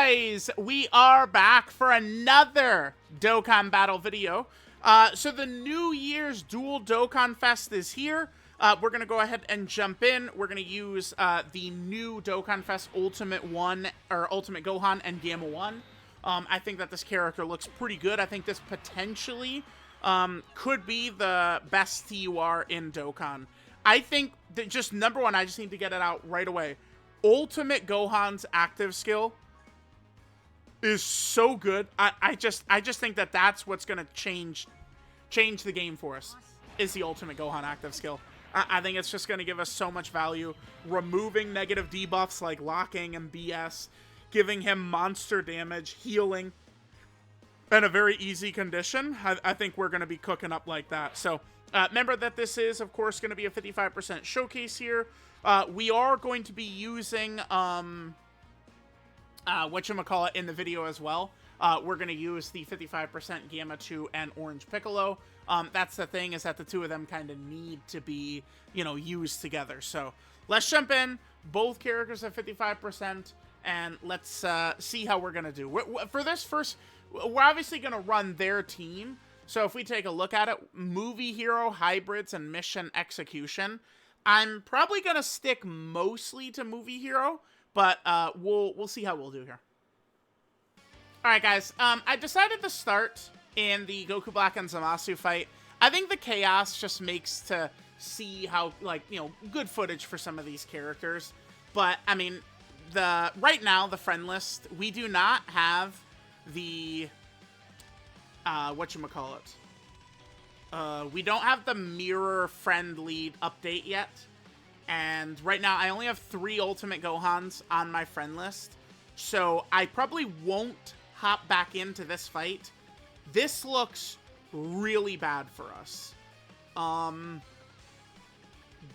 guys, we are back for another Dokkan battle video. So the New Year's Dual Dokkan Fest is here. We're going to go ahead and jump in. We're going to use the new Dokkan Fest Ultimate 1, or Ultimate Gohan and Gamma 1. I think that this character looks pretty good. I think this potentially could be the best TUR in Dokkan. I think that just number one, I just need to get it out right away. Ultimate Gohan's active skill is so good. I just think that that's what's going to change the game for us, is the Ultimate Gohan active skill. I think it's just going to give us so much value, removing negative debuffs like locking and BS, giving him monster damage, healing, and a very easy condition. I think we're going to be cooking up like that. So remember that this is, of course, going to be a 55% showcase here. We are going to be using whatchamacallit in the video as well. We're going to use the 55% Gamma 2 and Orange Piccolo. That's the thing, is that the two of them kind of need to be, you know, used together. So let's jump in. Both characters at 55%, and let's see how we're going to do. For this first, we're obviously going to run their team. So if we take a look at it, Movie Hero, Hybrids, and Mission Execution. I'm probably going to stick mostly to Movie Hero, but we'll see how we'll do here. Alright guys, I decided to start in the Goku Black and Zamasu fight. I think the chaos just makes to see how, like, you know, good footage for some of these characters. But, I mean, right now, the friend list, we do not have the, whatchamacallit. We don't have the mirror friend lead update yet. And right now, I only have 3 Ultimate Gohans on my friend list. So I probably won't hop back into this fight. This looks really bad for us.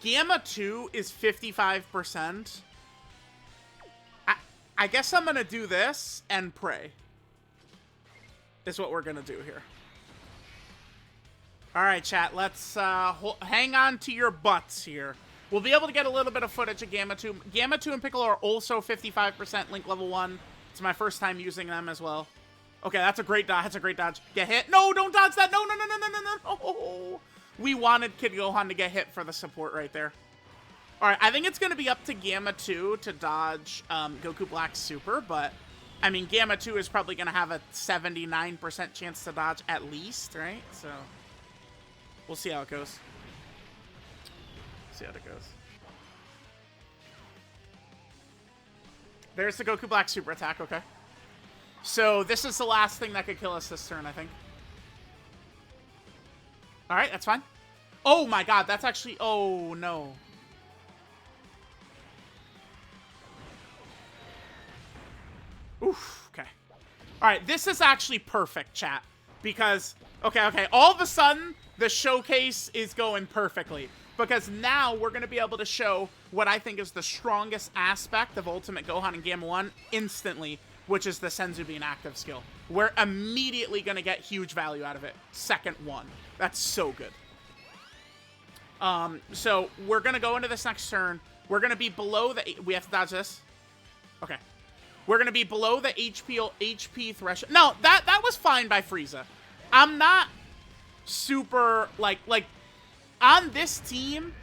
Gamma 2 is 55%. I guess I'm going to do this and pray. Is what we're going to do here. Alright, chat. Let's hang on to your butts here. We'll be able to get a little bit of footage of Gamma 2. Gamma 2 and Piccolo are also 55% Link Level 1. It's my first time using them as well. Okay, that's a great dodge. That's a great dodge. Get hit. No, don't dodge that. No, no, no, no, no, no, no. Oh, we wanted Kid Gohan to get hit for the support right there. Alright, I think it's going to be up to Gamma 2 to dodge Goku Black's super, but, I mean, Gamma 2 is probably going to have a 79% chance to dodge at least, right? So, we'll see how it goes. See how it goes. There's the Goku Black super attack, okay. So this is the last thing that could kill us this turn, I think. Alright, that's fine. Oh my god, that's actually... Oh, no. Oof, okay. Alright, this is actually perfect, chat. Because, okay, all of a sudden, the showcase is going perfectly. Because now we're going to be able to show what I think is the strongest aspect of Ultimate Gohan and Gamma 1 instantly, which is the Senzu being active skill. We're immediately going to get huge value out of it. Second one. That's so good. So we're going to go into this next turn. We're going to be below the... We have to dodge this. Okay. We're going to be below the HP threshold. No, that was fine by Frieza. I'm not super, like... On this team,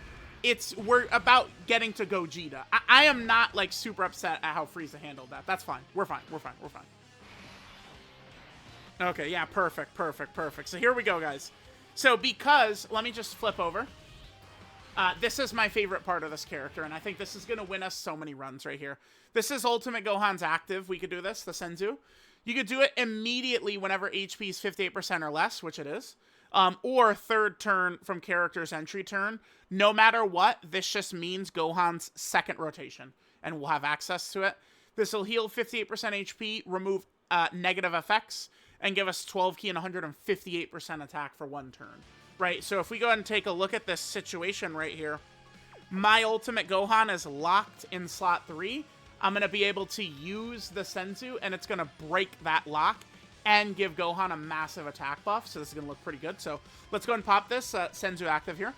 we're about getting to Gogeta. I am not, like, super upset at how Frieza handled that. That's fine. We're fine. We're fine. We're fine. Okay, yeah, perfect. So here we go, guys. So because, let me just flip over. This is my favorite part of this character, and I think this is going to win us so many runs right here. This is Ultimate Gohan's active. We could do this, the Senzu. You could do it immediately whenever HP is 58% or less, which it is. Or third turn from character's entry turn. No matter what, this just means Gohan's second rotation, and we'll have access to it. This will heal 58% HP, remove negative effects, and give us 12 key and 158% attack for one turn. Right, so if we go ahead and take a look at this situation right here, my Ultimate Gohan is locked in slot 3. I'm going to be able to use the Senzu, and it's going to break that lock and give Gohan a massive attack buff. So this is going to look pretty good. So let's go and pop this Senzu active here.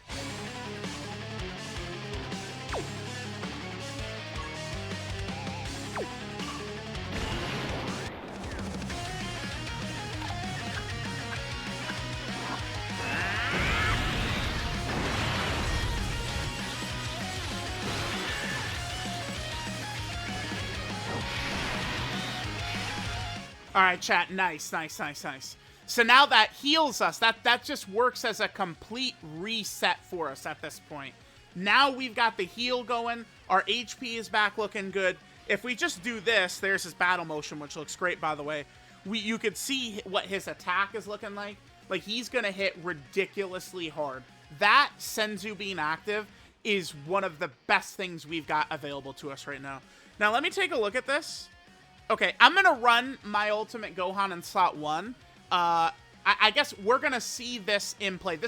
All right, chat. Nice, nice, nice, nice. So now that heals us. That just works as a complete reset for us at this point. Now we've got the heal going. Our HP is back looking good. If we just do this, there's his battle motion, which looks great, by the way. You could see what his attack is looking like. Like, he's going to hit ridiculously hard. That Senzu being active is one of the best things we've got available to us right now. Now, let me take a look at this. Okay, I'm going to run my Ultimate Gohan in slot 1. I guess we're going to see this in play.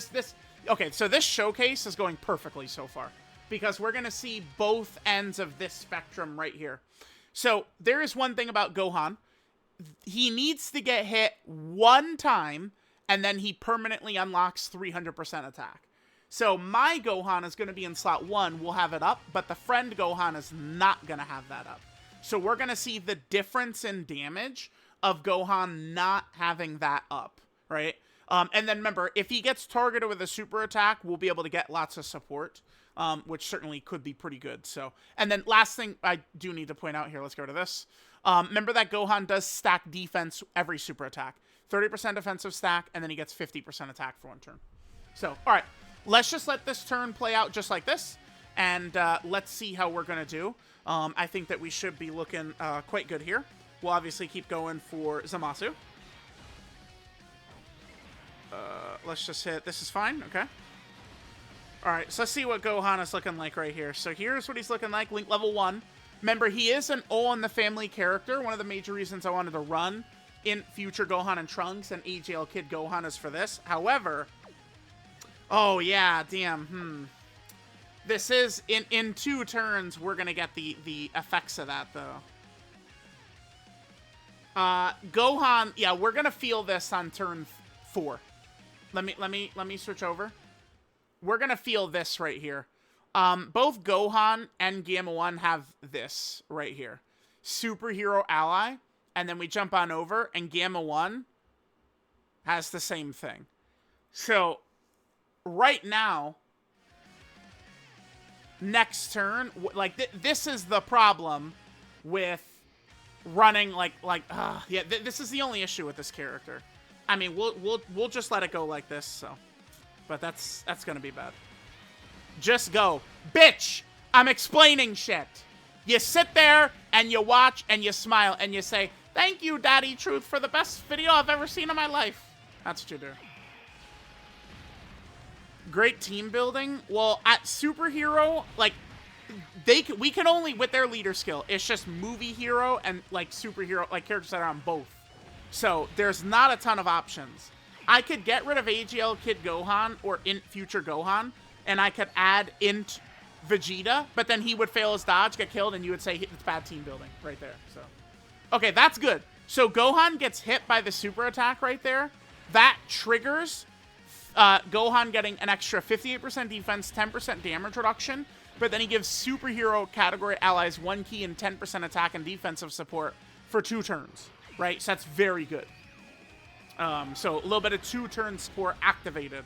Okay, so this showcase is going perfectly so far, because we're going to see both ends of this spectrum right here. So there is one thing about Gohan. He needs to get hit one time, and then he permanently unlocks 300% attack. So my Gohan is going to be in slot 1. We'll have it up, but the friend Gohan is not going to have that up. So we're going to see the difference in damage of Gohan not having that up, right? And then remember, if he gets targeted with a super attack, we'll be able to get lots of support, which certainly could be pretty good. So, and then last thing I do need to point out here, let's go to this. Remember that Gohan does stack defense every super attack. 30% defensive stack, and then he gets 50% attack for one turn. So, all right, let's just let this turn play out just like this, and let's see how we're going to do. I think that we should be looking quite good here. We'll obviously keep going for Zamasu. Let's just hit. This is fine. Okay. All right. So let's see what Gohan is looking like right here. So here's what he's looking like. Link level 1. Remember, he is an All in the Family character. One of the major reasons I wanted to run in future Gohan and Trunks and AGL Kid Gohan is for this. However, oh yeah, damn. This is in 2 turns. We're gonna get the effects of that though. Gohan, yeah, we're gonna feel this on turn 4. Let me switch over. We're gonna feel this right here. Both Gohan and Gamma 1 have this right here. Superhero ally, and then we jump on over, and Gamma 1 has the same thing. So, right now, next turn, like, this is the problem with running, yeah, this is the only issue with this character. I mean, we'll just let it go like this, so. But that's gonna be bad. Just go. Bitch! I'm explaining shit. You sit there, and you watch, and you smile, and you say, thank you, Daddy Truth, for the best video I've ever seen in my life. That's what you do. Great team building. Well, at Superhero, like, we can only, with their leader skill, it's just movie hero and, like, superhero, like, characters that are on both. So, there's not a ton of options. I could get rid of AGL Kid Gohan or Int Future Gohan, and I could add Int Vegeta, but then he would fail his dodge, get killed, and you would say it's bad team building right there. So, okay, that's good. So Gohan gets hit by the super attack right there. That triggers Gohan getting an extra 58% defense, 10% damage reduction, but then he gives superhero category allies 1 key and 10% attack and defensive support for 2 turns, right? So that's very good. So a little bit of 2-turn support activated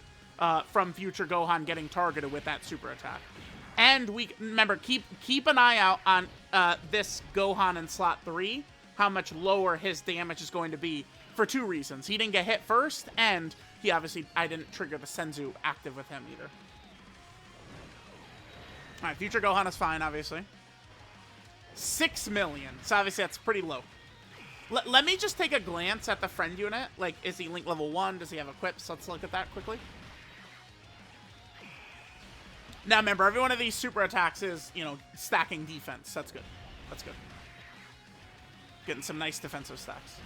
from future Gohan getting targeted with that super attack. And we remember, keep an eye out on this Gohan in slot 3, how much lower his damage is going to be for 2 reasons. He didn't get hit first, and he obviously, I didn't trigger the Senzu active with him either. All right, future Gohan is fine, obviously. 6 million. So obviously that's pretty low. Let me just take a glance at the friend unit. Like, is he link level 1? Does he have equips? Let's look at that quickly. Now, remember, every one of these super attacks is, you know, stacking defense. That's good. That's good. Getting some nice defensive stacks.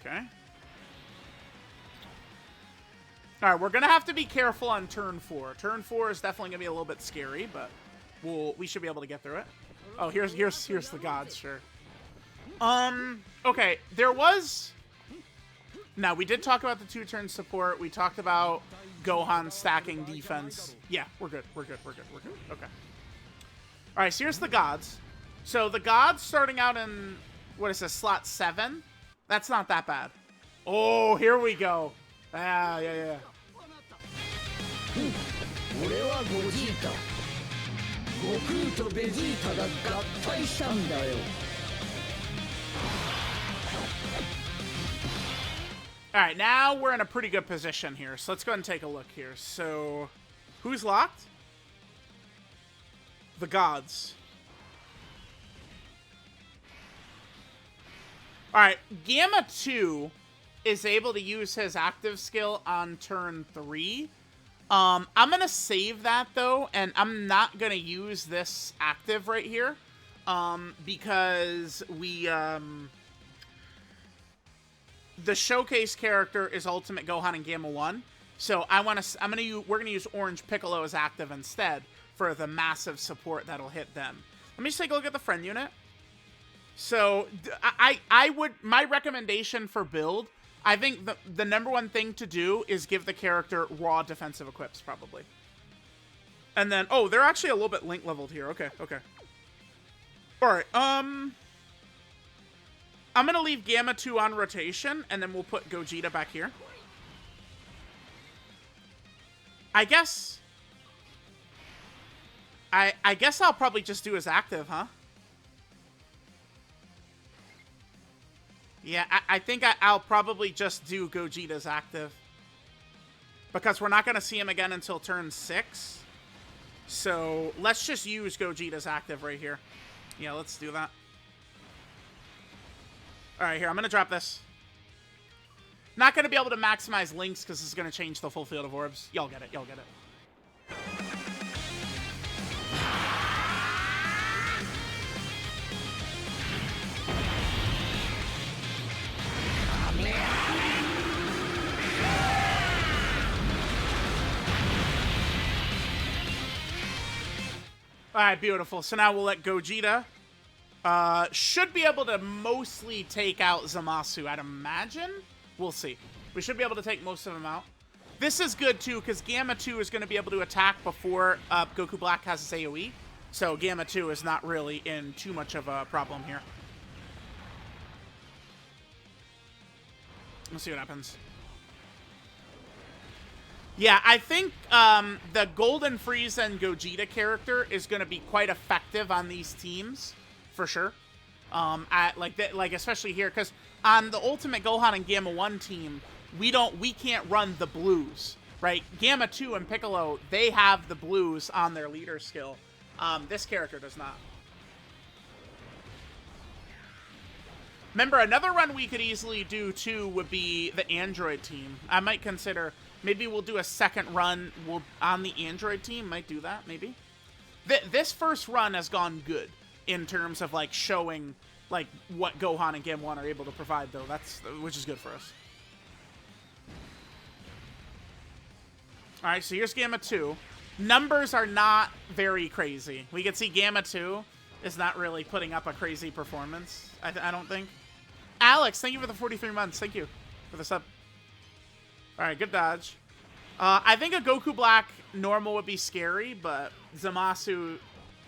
Okay. All right, we're going to have to be careful on turn 4. Turn 4 is definitely going to be a little bit scary, but we should be able to get through it. Oh, here's the gods, sure. Okay, there was... Now, we did talk about the 2-turn support. We talked about Gohan stacking defense. Yeah, we're good. We're good. Okay. All right, so here's the gods. So the gods starting out in, what is this, slot 7? That's not that bad. Oh, here we go. Yeah. 悟空とベジータが合体したんだよ。All right, now we're in a pretty good position here. So let's go ahead and take a look here. So who's locked? The gods. All right, Gamma 2 is able to use his active skill on turn 3. I'm going to save that, though, and I'm not going to use this active right here because we... the showcase character is Ultimate Gohan and Gamma 1. So we're gonna use Orange Piccolo as active instead for the massive support that'll hit them. Let me just take a look at the friend unit. So my recommendation for build, I think the number one thing to do is give the character raw defensive equips probably. And then, oh, they're actually a little bit link leveled here. Okay, okay. All right, I'm going to leave Gamma 2 on rotation, and then we'll put Gogeta back here. I guess I'll probably just do his active, huh? Yeah, I think I'll probably just do Gogeta's active. Because we're not going to see him again until turn 6. So let's just use Gogeta's active right here. Yeah, let's do that. Alright, here, I'm going to drop this. Not going to be able to maximize links because this is going to change the full field of orbs. Y'all get it, y'all get it. Alright, beautiful. So now we'll let Gogeta... should be able to mostly take out Zamasu, I'd imagine. We'll see. We should be able to take most of them out. This is good, too, because Gamma 2 is going to be able to attack before Goku Black has his AoE. So Gamma 2 is not really in too much of a problem here. Let's see what happens. Yeah, I think the Golden Frieza and Gogeta character is going to be quite effective on these teams. For sure. Like especially here, because on the Ultimate Gohan and Gamma 1 team, we can't run the blues, right? Gamma 2 and Piccolo, they have the blues on their leader skill. This character does not. Remember, another run we could easily do, too, would be the Android team. I might consider, maybe we'll do a second run on the Android team. Might do that, maybe. This first run has gone good. In terms of, like, showing, like, what Gohan and Gamma 1 are able to provide, though. Which is good for us. Alright, so here's Gamma 2. Numbers are not very crazy. We can see Gamma 2 is not really putting up a crazy performance, I don't think. Alex, thank you for the 43 months. Thank you for the sub. Alright, good dodge. I think a Goku Black normal would be scary, but Zamasu,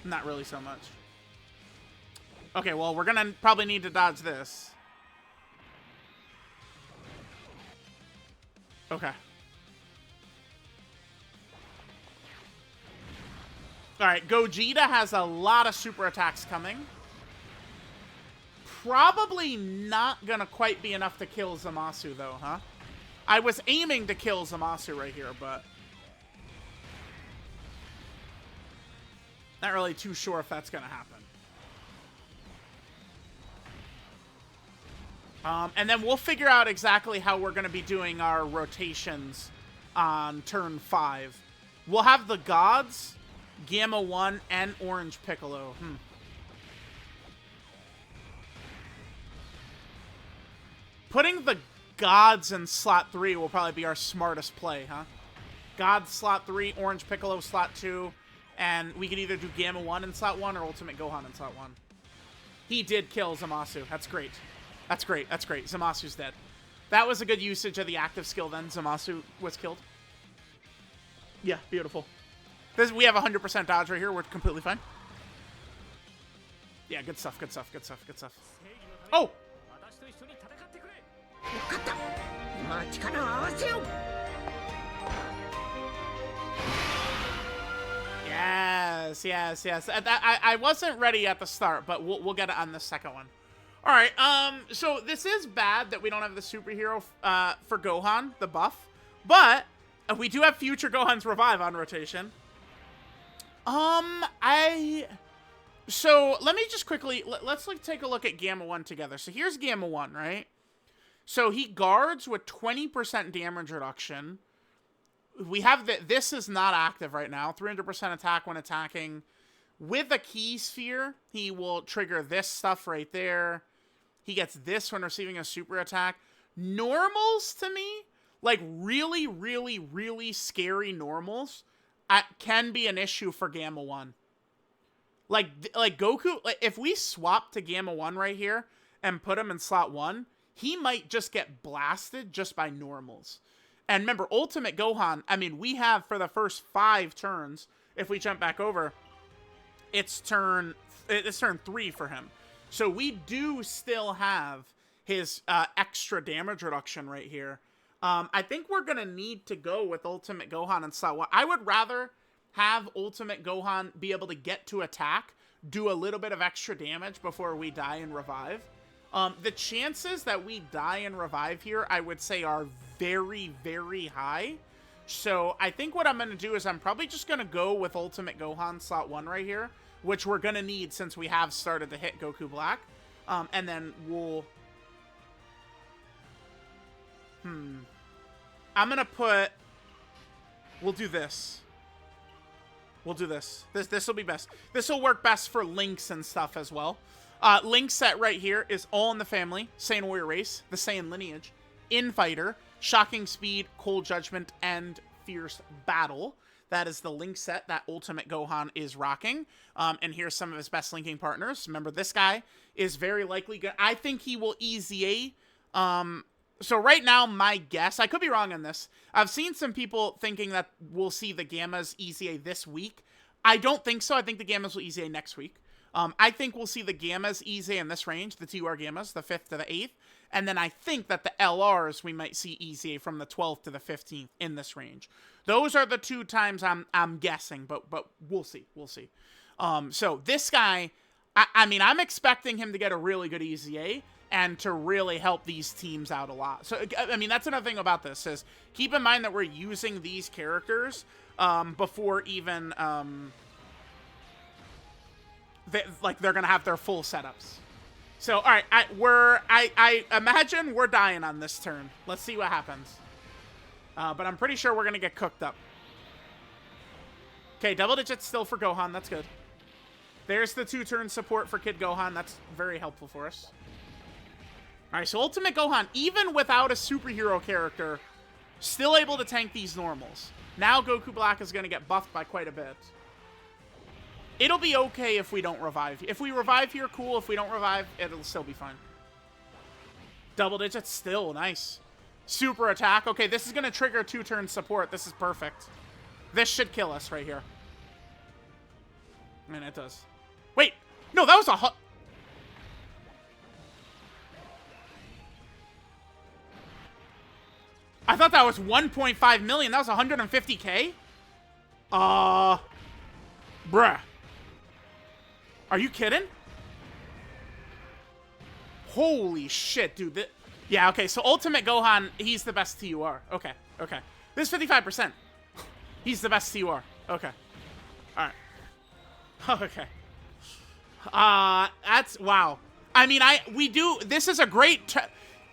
not really so much. Okay, well, we're gonna probably need to dodge this. Okay. Alright, Gogeta has a lot of super attacks coming. Probably not gonna quite be enough to kill Zamasu, though, huh? I was aiming to kill Zamasu right here, but... not really too sure if that's gonna happen. And then we'll figure out exactly how we're going to be doing our rotations on turn 5. We'll have the gods, Gamma 1, and Orange Piccolo. Putting the gods in slot 3 will probably be our smartest play, huh? Gods slot 3, Orange Piccolo slot 2, and we could either do Gamma 1 in slot 1 or Ultimate Gohan in slot 1. He did kill Zamasu. That's great. That's great. That's great. Zamasu's dead. That was a good usage of the active skill then. Zamasu was killed. Yeah, beautiful. We have 100% dodge right here. We're completely fine. Yeah, good stuff, good stuff, good stuff, good stuff. Oh! Yes, yes, yes. I wasn't ready at the start, but we'll get it on the second one. All right, so this is bad that we don't have the superhero for Gohan, the buff, but we do have future Gohan's Revive on rotation. So let me just quickly, let's like take a look at Gamma 1 together. So here's Gamma 1, right? So he guards with 20% damage reduction. We have this is not active right now. 300% attack when attacking. With a key sphere, he will trigger this stuff right there. He gets this when receiving a super attack. Normals to me, like really, really, really scary normals, can be an issue for Gamma 1. Like Goku, like if we swap to Gamma 1 right here and put him in slot 1, he might just get blasted just by normals. And remember, Ultimate Gohan, I mean, we have for the first 5 turns, if we jump back over, it's turn 3 for him. So we do still have his extra damage reduction right here. I think we're going to need to go with Ultimate Gohan in slot 1. I would rather have Ultimate Gohan be able to get to attack, do a little bit of extra damage before we die and revive. The chances that we die and revive here, I would say, are very, very high. So I think what I'm going to do is I'm probably just going to go with Ultimate Gohan slot 1 right here, which we're going to need since we have started to hit Goku Black. And then we'll... I'm going to put... We'll do this. We'll do this. This will be best. This will work best for Links and stuff as well. Link set right here is All in the Family, Saiyan Warrior Race, the Saiyan Lineage, Infighter, Shocking Speed, Cold Judgment, and Fierce Battle. That is the Link set that Ultimate Gohan is rocking. And here's some of his best linking partners. Remember, this guy is very likely good. I think he will EZA. So right now, my guess, I could be wrong on this. I've seen some people thinking that we'll see the Gammas EZA this week. I don't think so. I think the Gammas will EZA next week. I think we'll see the Gammas EZA in this range, the TUR Gammas, the 5th to the 8th. And then I think that the LRs, we might see EZA from the 12th to the 15th in this range. Those are the 2 times I'm guessing, but we'll see. We'll see. So this guy, I mean, I'm expecting him to get a really good EZA and to really help these teams out a lot. So, I mean, that's another thing about this is keep in mind that we're using these characters before even... they're gonna have their full setups. So, all right, I imagine we're dying on this turn. Let's see what happens. But I'm pretty sure we're gonna get cooked up. Okay, double digits still for Gohan. That's good. There's the 2-turn support for Kid Gohan. That's very helpful for us. All right, so Ultimate Gohan, even without a superhero character, still able to tank these normals. Now Goku Black is gonna get buffed by quite a bit. It'll be okay if we don't revive. If we revive here, cool. If we don't revive, it'll still be fine. Double digits still. Nice. Super attack. Okay, this is going to trigger 2-turn support. This is perfect. This should kill us right here. And it does. Wait. No, that was a... I thought that was 1.5 million. That was 150K? Bruh. Are you kidding? Holy shit, dude. Yeah, okay, so Ultimate Gohan, he's the best TUR. Okay, okay. This is 55%. He's the best TUR. Okay. Alright. Okay. That's... Wow. I mean, we do... This is a great...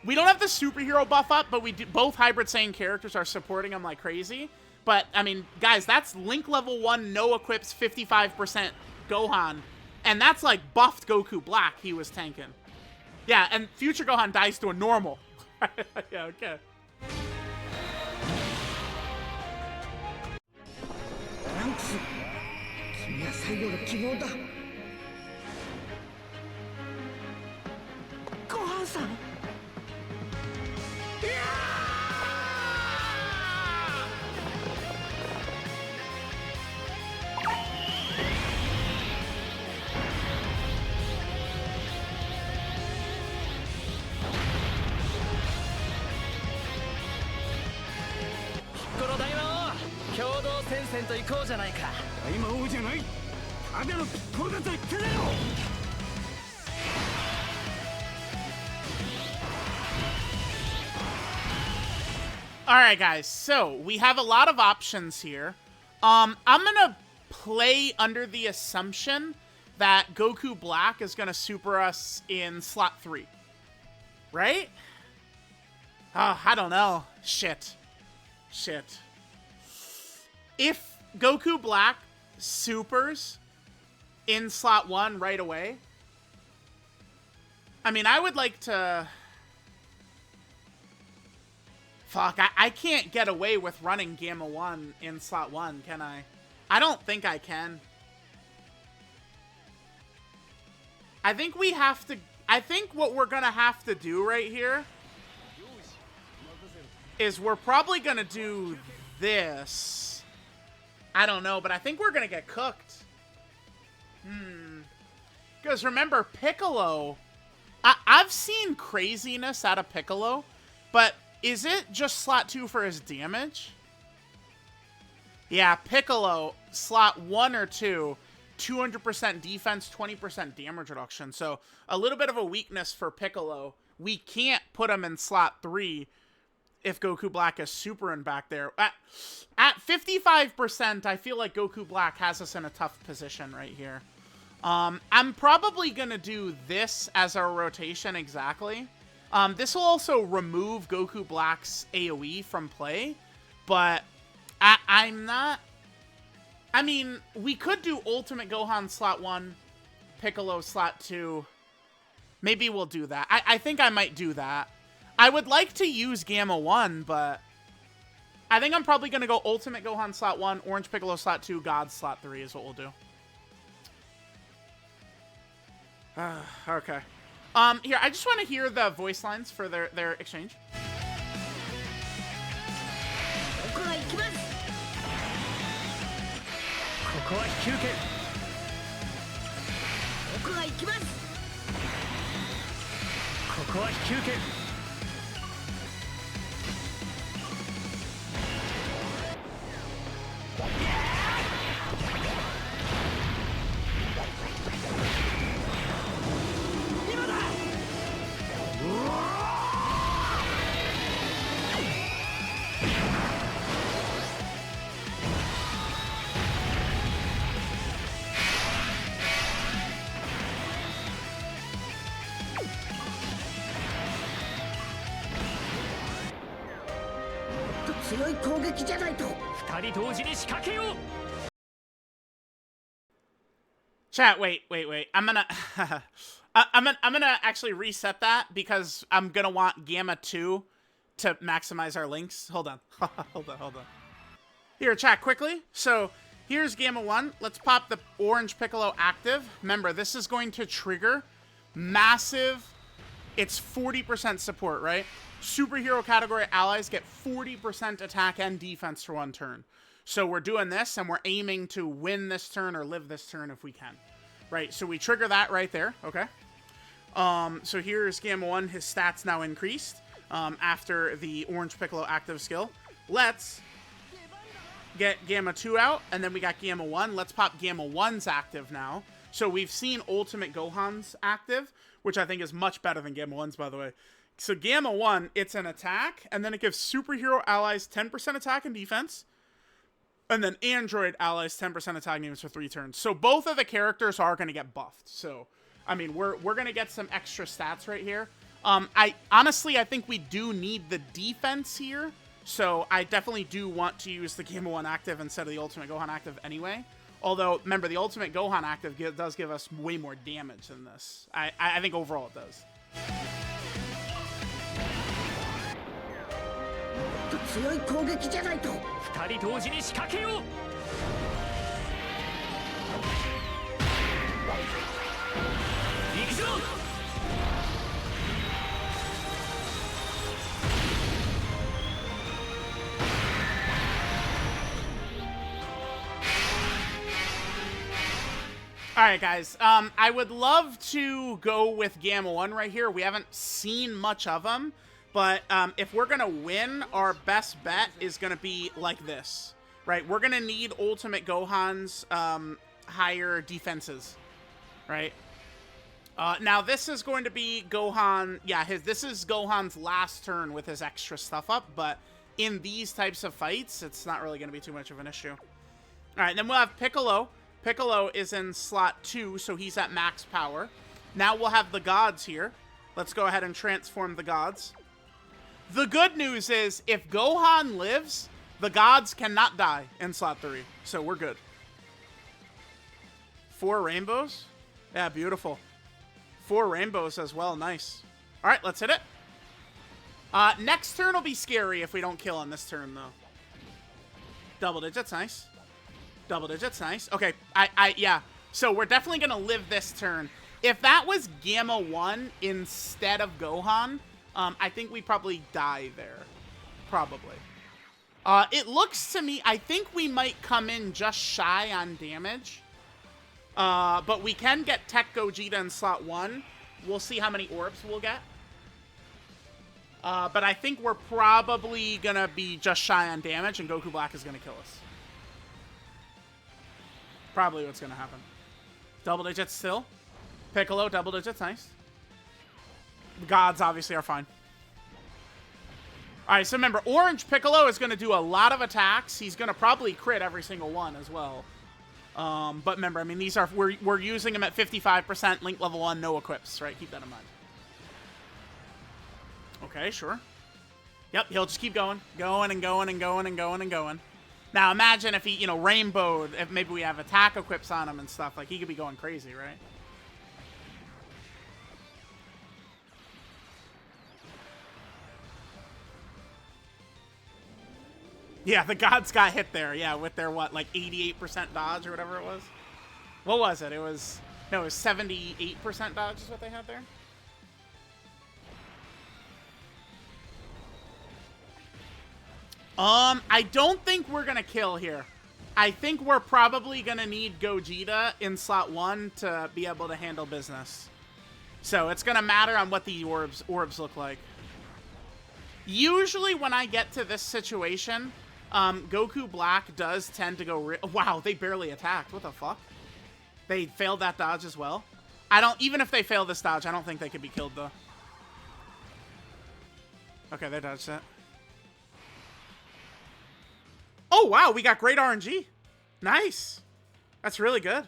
We don't have the superhero buff up, but we do... Both Hybrid Saiyan characters are supporting him like crazy. But, I mean, guys, that's Link level 1, no equips, 55% Gohan. And that's like buffed Goku Black he was tanking. Yeah, and future Gohan dies to a normal. Yeah, okay. Gohan-san! Piccolo 大魔王、共同戦線と行こうじゃないか。大魔王じゃない。ただのピッコロだと言ってたよ。All right, guys. So we have a lot of options here. I'm gonna play under the assumption that Goku Black is gonna super us in slot 3, right? I don't know. Shit. If Goku Black supers in slot 1 right away, I mean, I would like to... Fuck, I can't get away with running Gamma 1 in slot 1, can I? I don't think I can. I think we have to... I think what we're gonna have to do right here is we're probably gonna do this. I don't know, but I think we're gonna get cooked. Because remember, Piccolo... I've seen craziness out of Piccolo, but... Is it just slot 2 for his damage? Yeah, Piccolo, slot 1 or 2, 200% defense, 20% damage reduction. So a little bit of a weakness for Piccolo. We can't put him in slot 3 if Goku Black is supering back there. At 55%, I feel like Goku Black has us in a tough position right here. I'm probably going to do this as our rotation exactly. This will also remove Goku Black's AoE from play, but I'm not... I mean, we could do Ultimate Gohan slot 1, Piccolo slot 2. Maybe we'll do that. I think I might do that. I would like to use Gamma 1, but I think I'm probably going to go Ultimate Gohan slot 1, Orange Piccolo slot 2, God slot 3 is what we'll do. Okay. Here, I just want to hear the voice lines for their exchange. Chat, wait. I'm gonna I'm gonna actually reset that because I'm gonna want Gamma 2 to maximize our links. Hold on. hold on. Here, chat, quickly. So here's Gamma 1. Let's pop the Orange Piccolo active. Remember, this is going to trigger massive... It's 40% support, right? Superhero category allies get 40% attack and defense for 1 turn. So we're doing this, and we're aiming to win this turn or live this turn if we can. Right, so we trigger that right there, okay? So here's Gamma 1. His stats now increased after the Orange Piccolo active skill. Let's get Gamma 2 out, and then we got Gamma 1. Let's pop Gamma 1's active now. So we've seen Ultimate Gohan's active, which I think is much better than Gamma 1's, by the way. So Gamma 1, it's an attack, and then it gives superhero allies 10% attack and defense, and then Android allies 10% attack and defense for 3 turns. So both of the characters are going to get buffed. So, I mean, we're going to get some extra stats right here. Honestly, I think we do need the defense here, so I definitely do want to use the Gamma 1 active instead of the Ultimate Gohan active anyway. Although, remember, the Ultimate Gohan active does give us way more damage than this. I think overall it does. Alright, guys. I would love to go with Gamma 1 right here. We haven't seen much of him. But if we're going to win, our best bet is going to be like this. Right? We're going to need Ultimate Gohan's higher defenses. Right? Now, this is going to be Gohan... Yeah, this is Gohan's last turn with his extra stuff up. But in these types of fights, it's not really going to be too much of an issue. All right, then we'll have Piccolo. Piccolo is in slot 2, so he's at max power. Now we'll have the gods here. Let's go ahead and transform the gods. The good news is, if Gohan lives, the gods cannot die in slot 3, so we're good. 4 rainbows? Yeah, beautiful. 4 rainbows as well, nice. All right, let's hit it. Next turn will be scary if we don't kill on this turn, though. Double digits, nice. Double digits, nice. Okay, yeah. So we're definitely gonna live this turn. If that was Gamma 1 instead of Gohan, I think we probably die there. Probably. It looks to me, I think we might come in just shy on damage. But we can get Tech Gogeta in slot 1. We'll see how many orbs we'll get. But I think we're probably gonna be just shy on damage, and Goku Black is gonna kill us. Probably what's gonna happen. Double digits still. Piccolo, double digits, nice. The gods obviously are fine. Alright, so remember, Orange Piccolo is gonna do a lot of attacks. He's gonna probably crit every single one as well. But remember, I mean, these are, we're using him at 55%, Link level 1, no equips, right? Keep that in mind. Okay, sure. Yep, he'll just keep going. Going and going and going and going and going. Now, imagine if he, you know, rainbowed, if maybe we have attack equips on him and stuff. Like, he could be going crazy, right? Yeah, the gods got hit there, yeah, with their, what, like 88% dodge or whatever it was? What was it? It was, no, it was 78% dodge is what they had there? I don't think we're gonna kill here. I think we're probably gonna need Gogeta in slot 1 to be able to handle business. So it's gonna matter on what the orbs look like. Usually when I get to this situation, Goku Black does tend to go wow, they barely attacked. What the fuck? They failed that dodge as well. Even if they fail this dodge, I don't think they could be killed though. Okay, they dodged that. Oh, wow, we got great RNG. Nice. That's really good.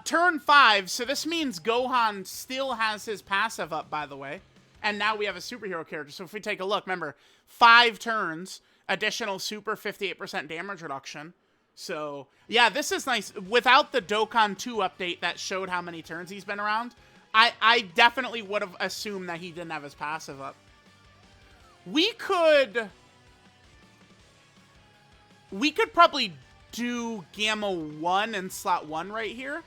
Turn 5, so this means Gohan still has his passive up, by the way. And now we have a superhero character. So if we take a look, remember, 5 turns, additional super 58% damage reduction. So, yeah, this is nice. Without the Dokkan 2 update that showed how many turns he's been around, I definitely would have assumed that he didn't have his passive up. We could probably do Gamma 1 in slot 1 right here.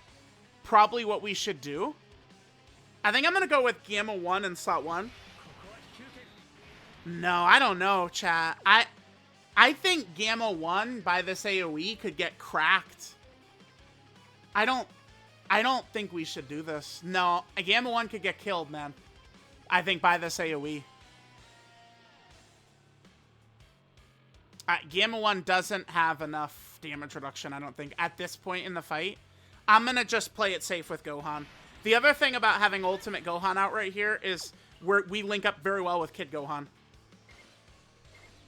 Probably what we should do. I think I'm going to go with Gamma 1 in slot 1. No, I don't know, chat. I think Gamma 1 by this AoE could get cracked. I don't think we should do this. No, Gamma 1 could get killed, man. I think by this AoE. Gamma 1 doesn't have enough damage reduction, I don't think, at this point in the fight. I'm going to just play it safe with Gohan. The other thing about having Ultimate Gohan out right here is we link up very well with Kid Gohan.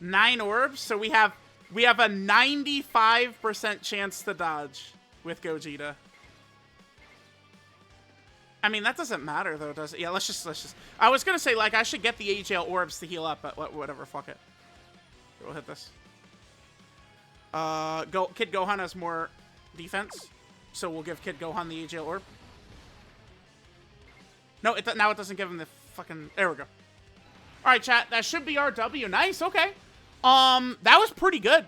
9 orbs, so we have a 95% chance to dodge with Gogeta. I mean, that doesn't matter, though, does it? Yeah, let's just... I was going to say, like, I should get the AGL orbs to heal up, but whatever, fuck it. We'll hit this. Kid Gohan has more defense, so we'll give Kid Gohan the AGL orb. No, now it doesn't give him the fucking... There we go. Alright, chat. That should be our W. Nice, okay. That was pretty good.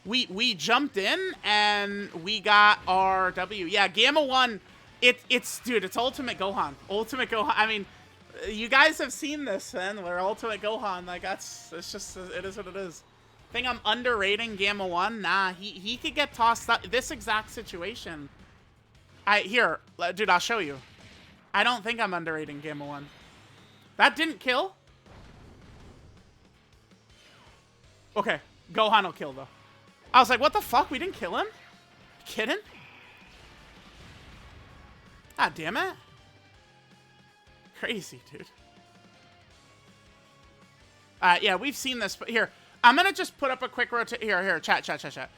We jumped in, and we got our W. Yeah, Gamma 1, dude, it's Ultimate Gohan. Ultimate Gohan. I mean, you guys have seen this, man. Where Ultimate Gohan, like, it's just, it is what it is. Think I'm underrating Gamma 1? Nah, he could get tossed up. This exact situation. Here, dude, I'll show you. I don't think I'm underrating Gamma 1. That didn't kill? Okay, Gohan will kill, though. I was like, what the fuck? We didn't kill him? Kidding? God damn it. Crazy, dude. Yeah, we've seen this. But here, I'm going to just put up a quick rotation. Here, chat.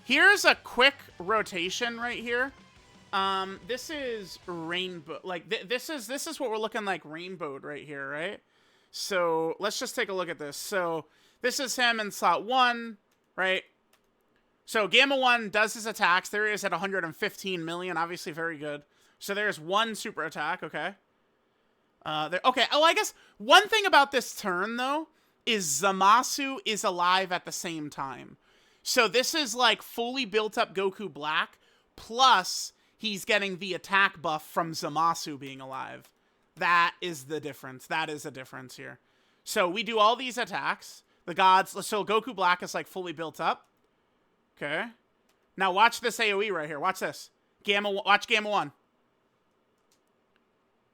Here's a quick rotation right here. This is rainbow. Like, this is what we're looking like rainbowed right here, right? So, let's just take a look at this. So, this is him in slot 1, right? So, Gamma 1 does his attacks. There he is at 115 million. Obviously, very good. So, there's one super attack, okay? Okay, oh, I guess one thing about this turn, though, is Zamasu is alive at the same time. So this is like fully built up Goku Black, plus he's getting the attack buff from Zamasu being alive. That is the difference. That is a difference here. So we do all these attacks. The gods, so Goku Black is like fully built up. Okay. Now watch this AoE right here. Watch this. Watch Gamma 1.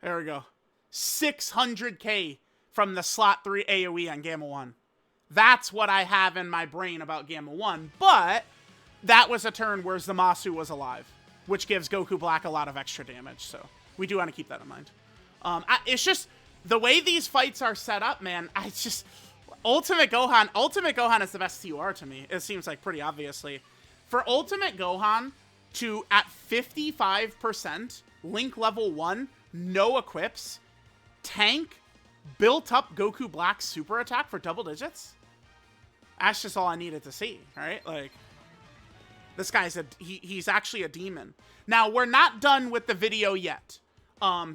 There we go. 600k from the slot 3 AoE on Gamma 1. That's what I have in my brain about Gamma 1, but that was a turn where Zamasu was alive, which gives Goku Black a lot of extra damage, so we do want to keep that in mind. It's just, the way these fights are set up, man, Ultimate Gohan is the best TUR to me. It seems like pretty obviously. For Ultimate Gohan to, at 55%, Link level 1, no equips, tank, built up Goku Black's super attack for double digits? That's just all I needed to see, right? Like, this guy's he's actually a demon. Now, we're not done with the video yet,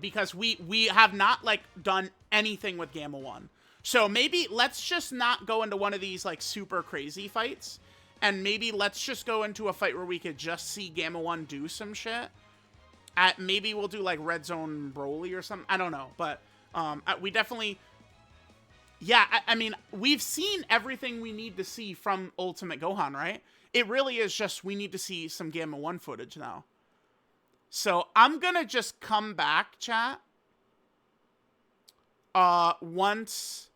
because we have not, like, done anything with Gamma 1. So maybe let's just not go into one of these, like, super crazy fights, and maybe let's just go into a fight where we could just see Gamma 1 do some shit. Maybe we'll do, like, Red Zone Broly or something. I don't know, but we definitely... Yeah, I mean, we've seen everything we need to see from Ultimate Gohan, right? It really is just we need to see some Gamma 1 footage now. So I'm going to just come back, chat. Once...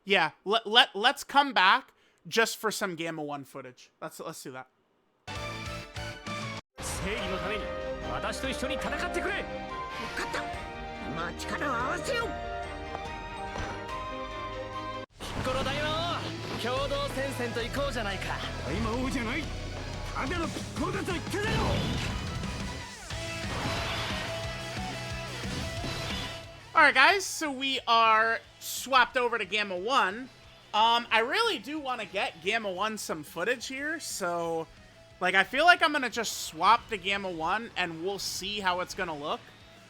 Yeah, let's come back just for some Gamma 1 footage. Let's do that. 正義のために私と一緒に戦ってくれ。分かった。今力を合わせよう。ピッコロ大魔王、共同戦線と行こうじゃないか。大魔王じゃない。ただのピッコロだと言ってたよ。Alright guys, so we are swapped over to Gamma 1. I really do want to get Gamma 1 some footage here, so... Like, I feel like I'm going to just swap to Gamma 1, and we'll see how it's going to look.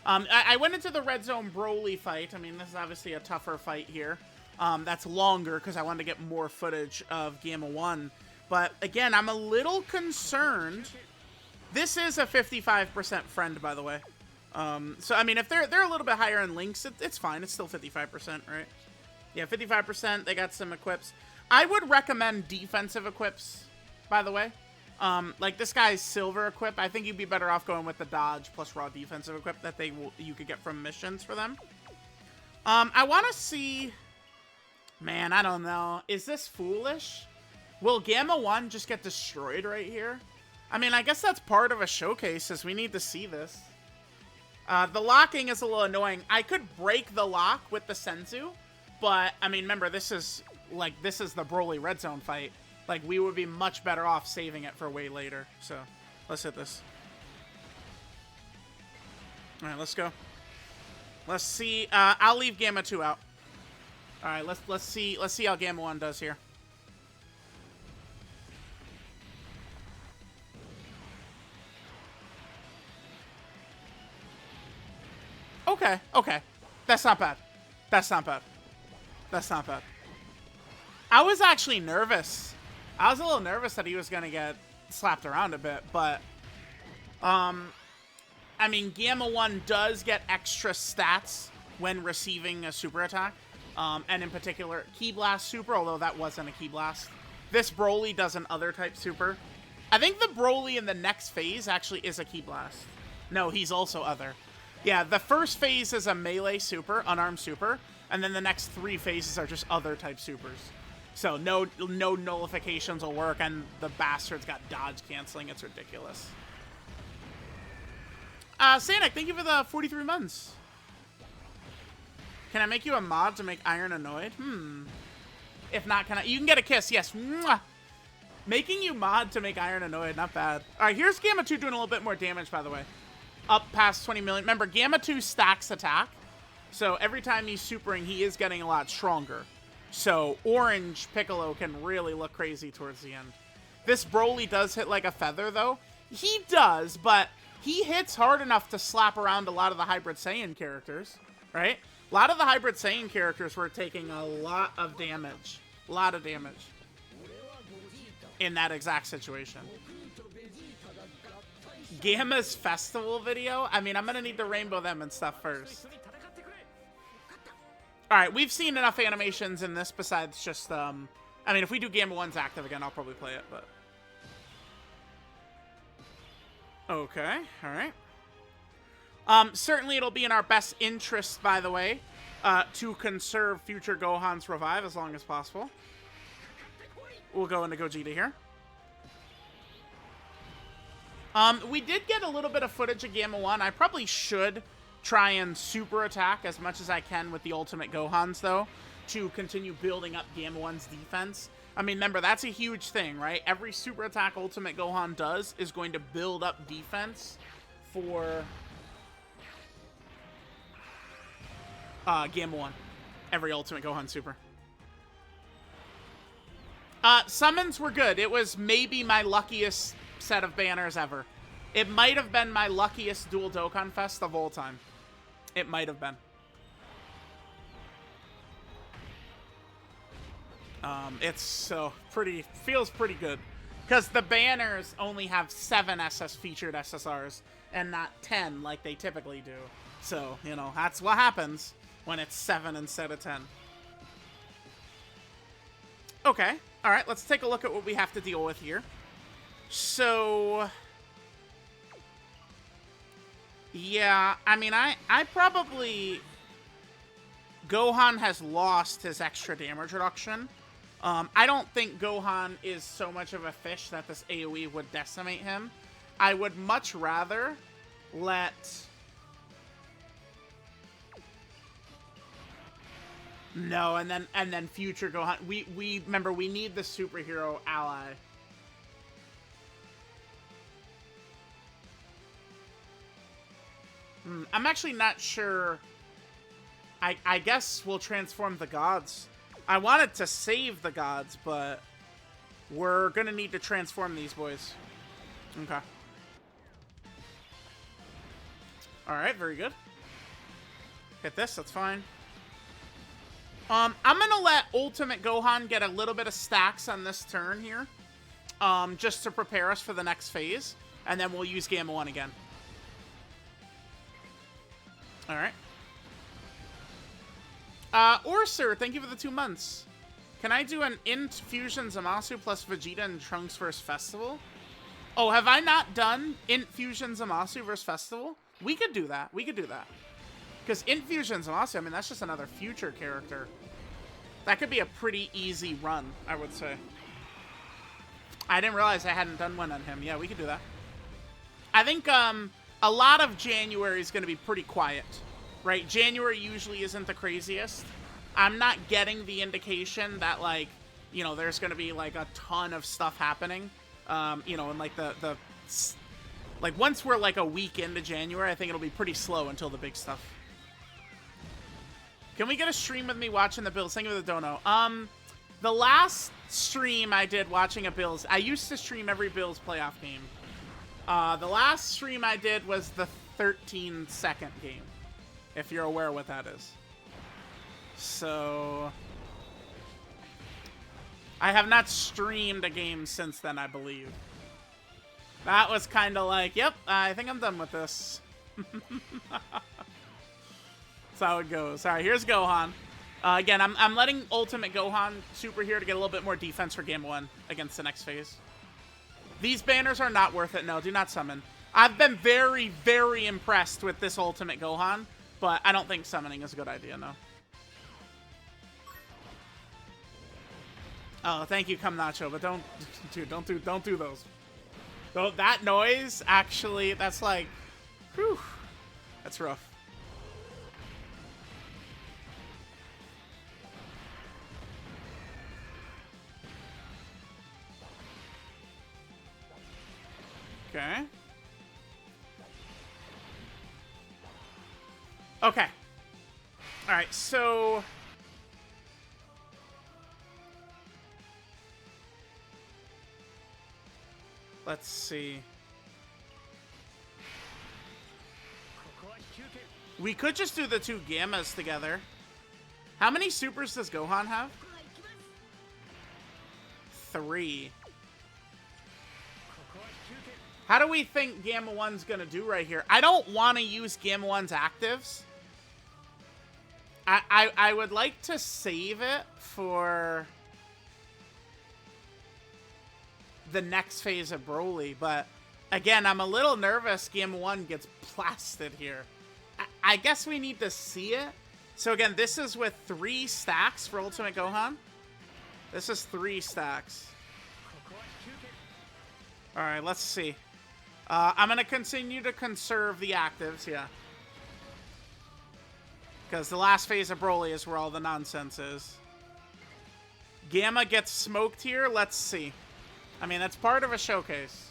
I went into the Red Zone Broly fight. I mean, this is obviously a tougher fight here. That's longer, because I wanted to get more footage of Gamma 1. But, again, I'm a little concerned. This is a 55% friend, by the way. So, I mean, if they're a little bit higher in links, it's fine. It's still 55%, right? Yeah, 55%. They got some equips. I would recommend defensive equips, by the way. Like this guy's silver equip, I think you'd be better off going with the dodge plus raw defensive equip that you could get from missions for them. I want to see... Man, I don't know. Is this foolish? Will Gamma 1 just get destroyed right here? I mean, I guess that's part of a showcase, as we need to see this. The locking is a little annoying. I could break the lock with the Senzu, but, I mean, remember, this is the Broly Red Zone fight. Like, we would be much better off saving it for way later. So, let's hit this. Alright, let's go. Let's see. I'll leave Gamma 2 out. Alright, let's see how Gamma 1 does here. Okay, okay. That's not bad. That's not bad. That's not bad. I was actually nervous. I was a little nervous that he was going to get slapped around a bit, but, I mean, Gamma 1 does get extra stats when receiving a super attack, and in particular, Ki Blast super, although that wasn't a Ki Blast. This Broly does an other type super. I think the Broly in the next phase actually is a Ki Blast. No, he's also other. Yeah, the first phase is a melee super, unarmed super, and then the next 3 phases are just other type supers. So no nullifications will work, and the bastard's got dodge canceling. It's ridiculous. Sanic, thank you for the 43 months. Can I make you a mod to make Iron annoyed? If not, can I? You can get a kiss. Yes. Mwah. Making you mod to make Iron annoyed. Not bad. All right, here's Gamma 2 doing a little bit more damage, by the way. Up past 20 million. Remember, Gamma 2 stacks attack. So every time he's supering, he is getting a lot stronger. So Orange Piccolo can really look crazy towards the end. This Broly does hit like a feather, though. He does, but he hits hard enough to slap around a lot of the Hybrid Saiyan characters, right? A lot of the Hybrid Saiyan characters were taking a lot of damage. A lot of damage. In that exact situation. Gamma's festival video? I mean, I'm gonna need to rainbow them and stuff first. Alright, we've seen enough animations in this besides just, I mean, if we do Gamma 1's active again, I'll probably play it, but... Okay, alright. Certainly it'll be in our best interest, by the way, to conserve future Gohan's revive as long as possible. We'll go into Gogeta here. We did get a little bit of footage of Gamma 1. I probably should try and super attack as much as I can with the Ultimate Gohans, though, to continue building up Gamma 1's defense. I mean, remember, that's a huge thing, right? Every super attack Ultimate Gohan does is going to build up defense for Gamma 1. Every Ultimate Gohan super. Summons were good. It was maybe my luckiest set of banners ever. It might have been my luckiest dual Dokkan Fest of all time. It might have been. It's so pretty, feels pretty good. Because the banners only have 7 featured SSRs and not 10 like they typically do. So, you know, that's what happens when it's 7 instead of 10. Okay. All right, let's take a look at what we have to deal with here. So... yeah, I mean, I probably... Gohan has lost his extra damage reduction. I don't think Gohan is so much of a fish that this AoE would decimate him. I would much rather let... no, and then future Gohan. We remember, we need the superhero ally. I'm actually not sure. I guess we'll transform the gods. I wanted to save the gods, but we're gonna need to transform these boys. Okay. Alright, very good. Hit this, that's fine. I'm gonna let Ultimate Gohan get a little bit of stacks on this turn here. Just to prepare us for the next phase. And then we'll use Gamma 1 again. Alright. Orser, thank you for the 2 months. Can I do an Infusion Zamasu plus Vegeta and Trunks vs. Festival? Oh, have I not done Infusion Zamasu vs. Festival? We could do that. We could do that. Because Infusion Zamasu, I mean, that's just another future character. That could be a pretty easy run, I would say. I didn't realize I hadn't done one on him. Yeah, we could do that. I think a lot of January is going to be pretty quiet. Right, January usually isn't the craziest. I'm not getting the indication that, like, you know, there's going to be, like, a ton of stuff happening. You know, and, like, like, once we're, like, a week into January, I think it'll be pretty slow until the big stuff. Can we get a stream with me watching the Bills? Thank you for the dono. The last stream I did watching a Bills, I used to stream every Bills playoff game. The last stream I did was the 13-second game. If you're aware what that is. So... I have not streamed a game since then, I believe. That was kind of like, yep, I think I'm done with this. That's how it goes. Alright, here's Gohan. Again, I'm letting Ultimate Gohan super here to get a little bit more defense for Game 1 against the next phase. These banners are not worth it. No, do not summon. I've been very, very impressed with this Ultimate Gohan. But I don't think summoning is a good idea, no. Oh, thank you, Come Nacho, but don't do those. Though that noise, actually, that's like, whew, that's rough. Okay. Okay. Alright, so... let's see. We could just do the two Gammas together. How many supers does Gohan have? 3. How do we think Gamma 1's gonna do right here? I don't want to use Gamma 1's actives. I would like to save it for the next phase of Broly, but again, I'm a little nervous Gamma 1 gets blasted here. I guess we need to see it. So again, this is with 3 stacks for Ultimate Gohan. This is 3 stacks. Alright, let's see. I'm going to continue to conserve the actives, yeah. Because the last phase of Broly is where all the nonsense is. Gamma gets smoked here. Let's see. I mean, that's part of a showcase.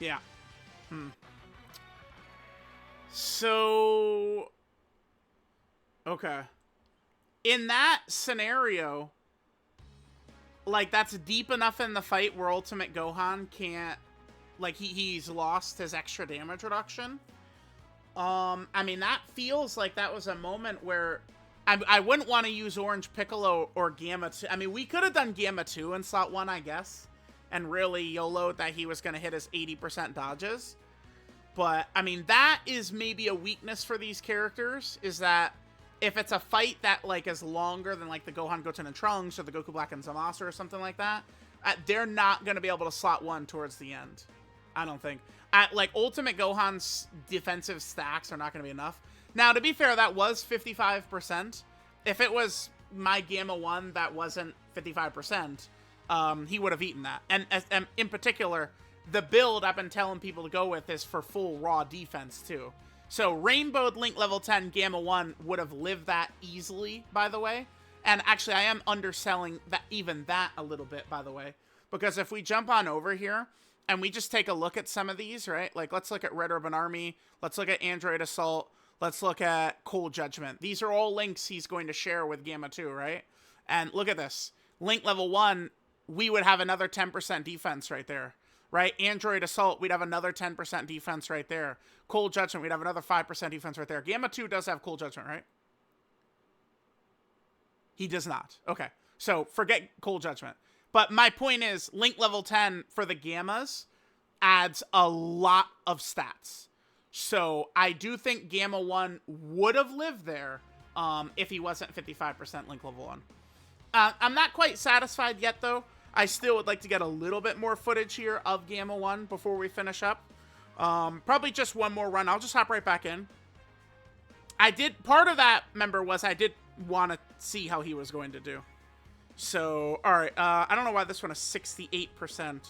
Yeah. So... okay. In that scenario, like, that's deep enough in the fight where Ultimate Gohan can't... like, he's lost his extra damage reduction. I mean, that feels like that was a moment where... I wouldn't want to use Orange Piccolo or Gamma 2. I mean, we could have done Gamma 2 in slot 1, I guess. And really YOLO'd that he was going to hit his 80% dodges. But, I mean, that is maybe a weakness for these characters. Is that if it's a fight that, like, is longer than, like, the Gohan, Goten, and Trunks, or the Goku Black and Zamasu or something like that, they're not going to be able to slot 1 towards the end. I don't think. Like, Ultimate Gohan's defensive stacks are not going to be enough. Now, to be fair, that was 55%. If it was my Gamma 1 that wasn't 55%, he would have eaten that. And in particular, the build I've been telling people to go with is for full raw defense, too. So, Rainbowed Link level 10 Gamma 1 would have lived that easily, by the way. And actually, I am underselling that even that a little bit, by the way. Because if we jump on over here, and we just take a look at some of these, right? Like, let's look at Red Urban Army. Let's look at Android Assault. Let's look at Cold Judgment. These are all links he's going to share with Gamma 2, right? And look at this. Link level 1, we would have another 10% defense right there, right? Android Assault, we'd have another 10% defense right there. Cold Judgment, we'd have another 5% defense right there. Gamma 2 does have Cold Judgment, right? He does not. Okay. So forget Cold Judgment. But my point is, Link level 10 for the Gammas adds a lot of stats. So I do think Gamma 1 would have lived there if he wasn't 55% Link level 1. I'm not quite satisfied yet, though. I still would like to get a little bit more footage here of Gamma 1 before we finish up. Probably just one more run. I'll just hop right back in. Part of that, remember, was I did want to see how he was going to do. So, alright, I don't know why this one is 68%.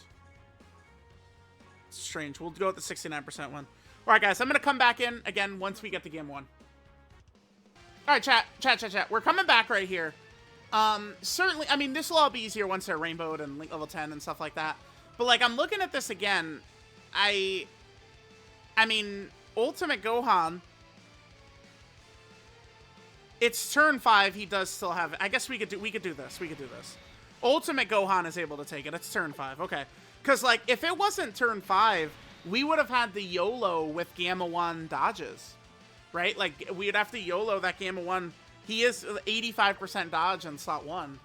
It's strange. We'll go with the 69% one. Alright, guys, I'm going to come back in again once we get to game 1. Alright, chat. We're coming back right here. Certainly, I mean, this will all be easier once they're rainbowed and Link level 10 and stuff like that. But, like, I'm looking at this again. I mean, Ultimate Gohan... it's turn 5. He does still have it. I guess we could do this. Ultimate Gohan is able to take it. It's turn 5. Okay. Because, like, if it wasn't turn 5, we would have had the YOLO with Gamma 1 dodges. Right? Like, we'd have to YOLO that Gamma 1. He is 85% dodge in slot 1.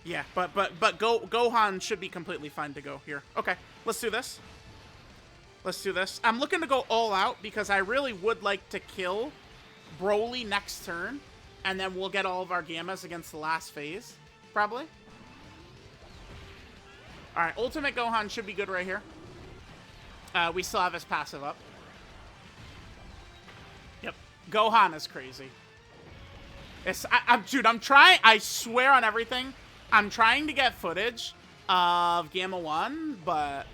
Yeah, but Gohan should be completely fine to go here. Okay. Let's do this. I'm looking to go all out because I really would like to kill Broly next turn, and then we'll get all of our Gammas against the last phase, probably. Alright, Ultimate Gohan should be good right here. We still have his passive up. Yep. Gohan is crazy. Dude, I'm trying, I swear on everything, I'm trying to get footage of Gamma 1, but...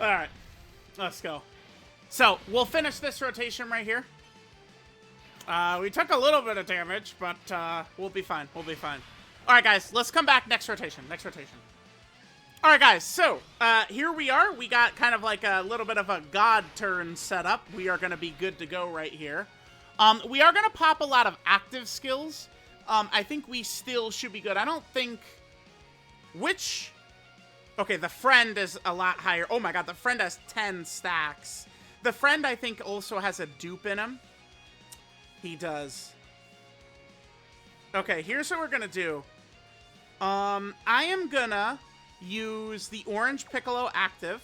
All right, let's go. So we'll finish this rotation right here. We took a little bit of damage, but we'll be fine. We'll be fine. All right, guys, let's come back next rotation. Next rotation. All right, guys, so here we are. We got kind of like a little bit of a god turn set up. We are going to be good to go right here. We are going to pop a lot of active skills. I think we still should be good. I don't think... Which... Okay, the friend is a lot higher. Oh my god, the friend has 10 stacks. The friend, I think, also has a dupe in him. He does. Okay, here's what we're gonna do. I am gonna use the orange Piccolo active.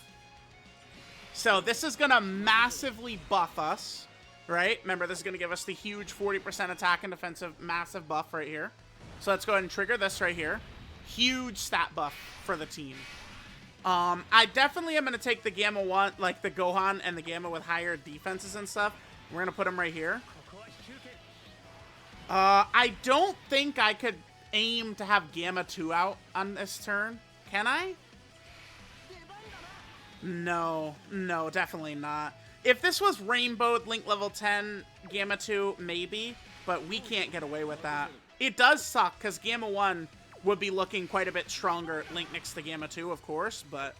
So this is gonna massively buff us, right? Remember, this is gonna give us the huge 40% attack and defensive massive buff right here. So let's go ahead and trigger this right here. Huge stat buff for the team. I definitely am going to take the Gamma 1, like the Gohan and the Gamma with higher defenses and stuff. We're going to put them right here. I don't think I could aim to have Gamma 2 out on this turn. Can I? No, definitely not. If this was Rainbowed Link level 10 Gamma 2, maybe, but we can't get away with that. It does suck because Gamma 1 would be looking quite a bit stronger Link next to Gamma 2, of course, but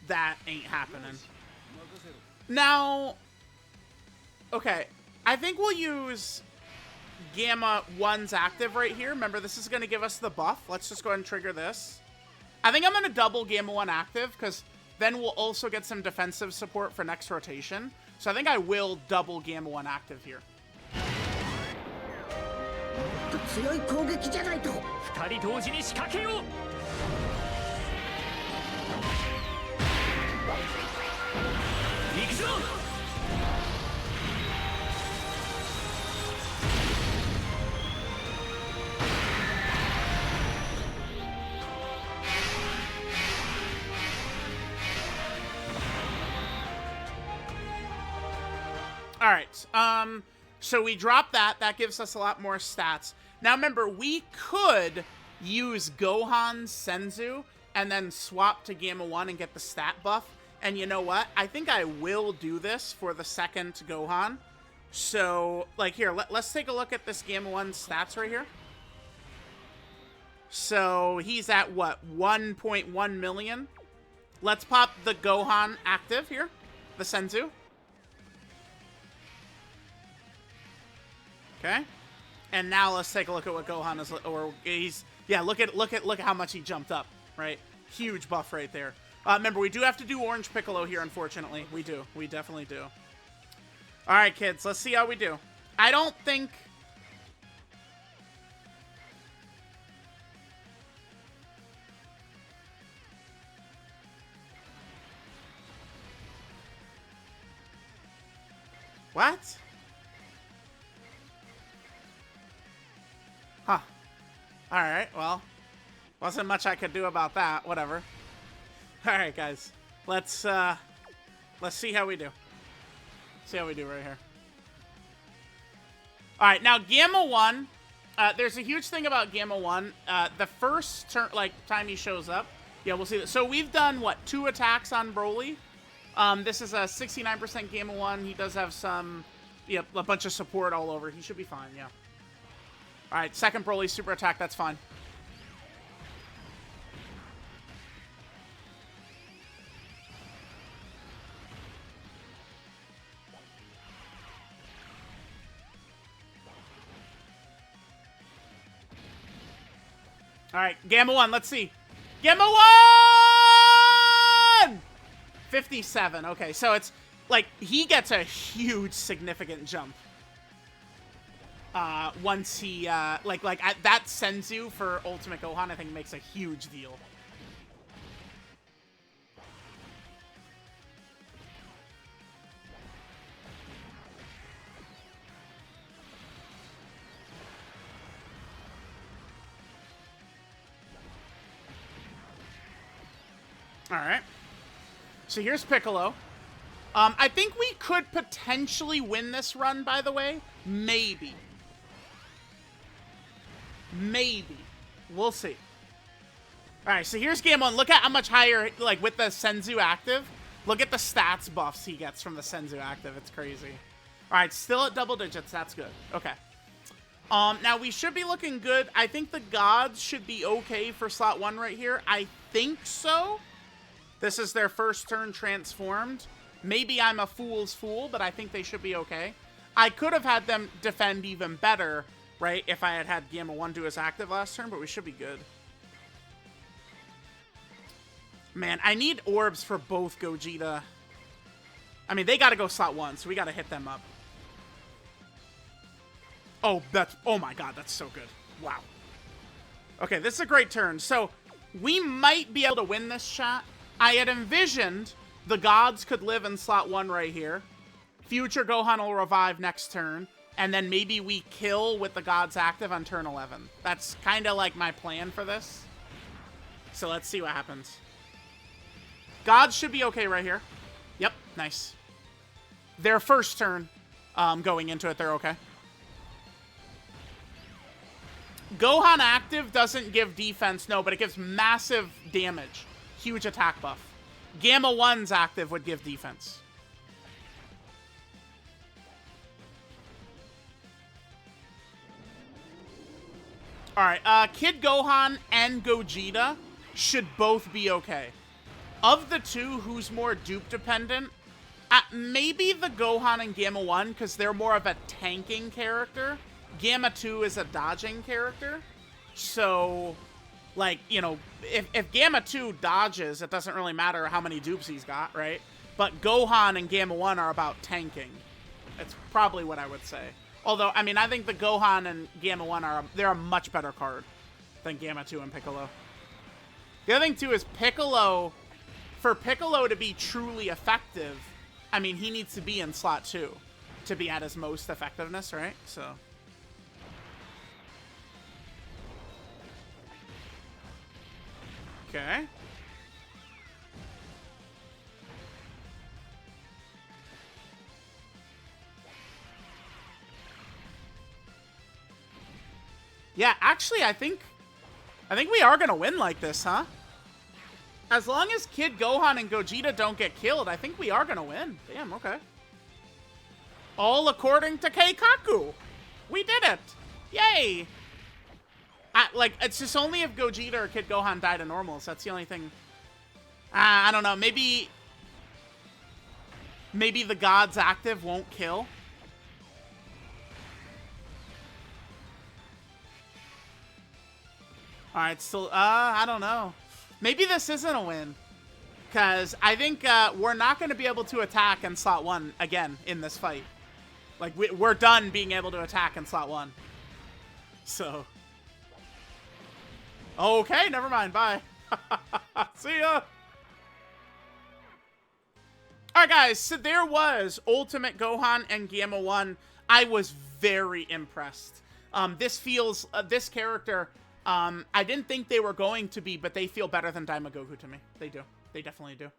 that ain't happening. Now, okay, I think we'll use Gamma 1's active right here. Remember, this is going to give us the buff. Let's just go ahead and trigger this. I think I'm going to double Gamma 1 active, because then we'll also get some defensive support for next rotation. So I think I will double Gamma 1 active here. 強い攻撃じゃないと2人同時に仕掛けよう行くぞ All right, so we drop that. That gives us a lot more stats. Now remember, we could use Gohan's Senzu and then swap to Gamma 1 and get the stat buff. And you know what? I think I will do this for the second Gohan. So, like here, let's take a look at this Gamma 1 stats right here. So he's at what? 1.1 million. Let's pop the Gohan active here, the Senzu. Okay, and now let's take a look at what Gohan is, or he's, yeah, look at how much he jumped up, right? Huge buff right there. Remember, we do have to do orange Piccolo here, unfortunately. We definitely do. All right, kids, let's see how we do. I don't think... What? Huh. Alright, well, wasn't much I could do about that. Whatever. Alright, guys. Let's see how we do. See how we do right here. Alright, now Gamma 1. There's a huge thing about Gamma 1. The first turn, like, time he shows up. Yeah, we'll see that. So we've done, what, 2 attacks on Broly. This is a 69% Gamma 1. He does have some, yeah, a bunch of support all over. He should be fine, yeah. Alright, second Broly super attack, that's fine. Alright, Gamma 1, let's see. Gamma 1! 57, okay, so it's, like, he gets a huge, significant jump. Once he, that Senzu for Ultimate Gohan, I think makes a huge deal. Alright. So here's Piccolo. I think we could potentially win this run, by the way. Maybe. Maybe. We'll see. Alright, so here's game 1. Look at how much higher, like, with the Senzu active. Look at the stats buffs he gets from the Senzu active. It's crazy. All right, still at double digits. That's good. Okay. Now we should be looking good. I think the gods should be okay for slot 1 right here. I think so. This is their first turn transformed. Maybe I'm a fool's fool, but I think they should be okay. I could have had them defend even better, right, if I had Gamma 1 do his active last turn, but we should be good. Man, I need orbs for both Gogeta. I mean, they got to go slot 1, so we got to hit them up. Oh, oh my god, that's so good. Wow. Okay, this is a great turn. So, we might be able to win this, chat. I had envisioned the gods could live in slot 1 right here. Future Gohan will revive next turn. And then maybe we kill with the gods active on turn 11. That's kind of like my plan for this. So let's see what happens. Gods should be okay right here. Yep, nice. Their first turn going into it, they're okay. Gohan active doesn't give defense, no, but it gives massive damage. Huge attack buff. Gamma 1's active would give defense. Alright, Kid Gohan and Gogeta should both be okay. Of the two, who's more dupe dependent? Maybe the Gohan and Gamma 1, because they're more of a tanking character. Gamma 2 is a dodging character. So, like, you know, if Gamma 2 dodges, it doesn't really matter how many dupes he's got, right? But Gohan and Gamma 1 are about tanking. It's probably what I would say. Although, I mean, I think the Gohan and Gamma 1 they're a much better card than Gamma 2 and Piccolo. The other thing, too, is Piccolo, for Piccolo to be truly effective, I mean, he needs to be in slot 2 to be at his most effectiveness, right? So... Okay. Yeah, actually, I think we are gonna win like this, huh? As long as Kid Gohan and Gogeta don't get killed, I think we are gonna win. Damn, okay. All according to Keikaku. We did it. Yay. Like, it's just only if Gogeta or Kid Gohan die to normals. That's the only thing. I don't know. Maybe the gods active won't kill. Alright, still, I don't know. Maybe this isn't a win. Because I think we're not going to be able to attack in slot 1 again in this fight. Like, we're done being able to attack in slot 1. So... Okay, never mind. Bye. See ya. Alright, guys. So there was Ultimate Gohan and Gamma 1. I was very impressed. This character, I didn't think they were going to be, but they feel better than Daima Goku to me. They do. They definitely do.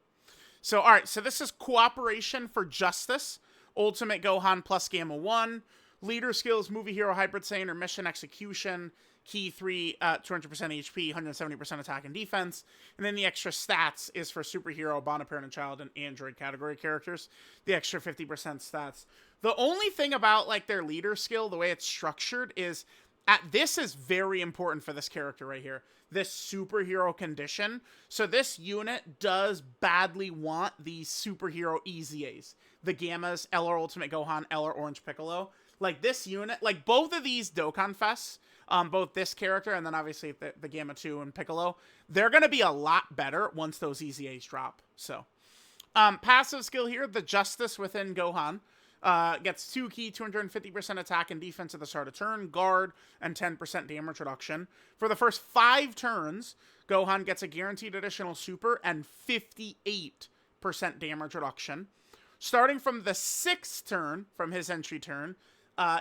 So, alright. So this is Cooperation for Justice. Ultimate Gohan plus Gamma 1. Leader skills, Movie Hero, Hybrid Saiyan, or Mission Execution. Key 3, 200% HP, 170% attack and defense. And then the extra stats is for Superhero, Bond Parent and Child, and Android category characters. The extra 50% stats. The only thing about, like, their leader skill, the way it's structured, is... this is very important for this character right here. This superhero condition. So this unit does badly want these superhero EZAs. The Gammas, LR Ultimate Gohan, LR Orange Piccolo. Like, this unit... Like, both of these Dokkan Fests... both this character and then obviously the Gamma 2 and Piccolo, they're going to be a lot better once those EZAs drop. So, passive skill here, the Justice within Gohan, gets 2 key, 250% attack and defense at the start of turn, guard, and 10% damage reduction. For the first 5 turns, Gohan gets a guaranteed additional super and 58% damage reduction. Starting from the 6th turn, from his entry turn,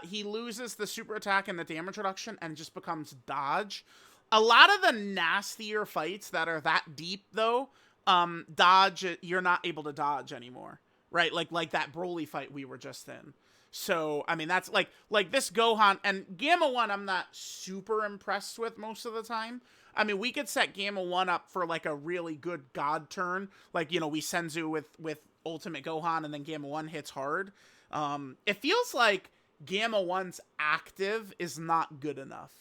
he loses the super attack and the damage reduction and just becomes dodge. A lot of the nastier fights that are that deep, though, dodge, you're not able to dodge anymore, right? Like that Broly fight we were just in. So, I mean, that's like this Gohan and Gamma 1 I'm not super impressed with most of the time. I mean, we could set Gamma 1 up for like a really good God turn. Like, you know, we Senzu with Ultimate Gohan and then Gamma 1 hits hard. It feels like Gamma 1's active is not good enough,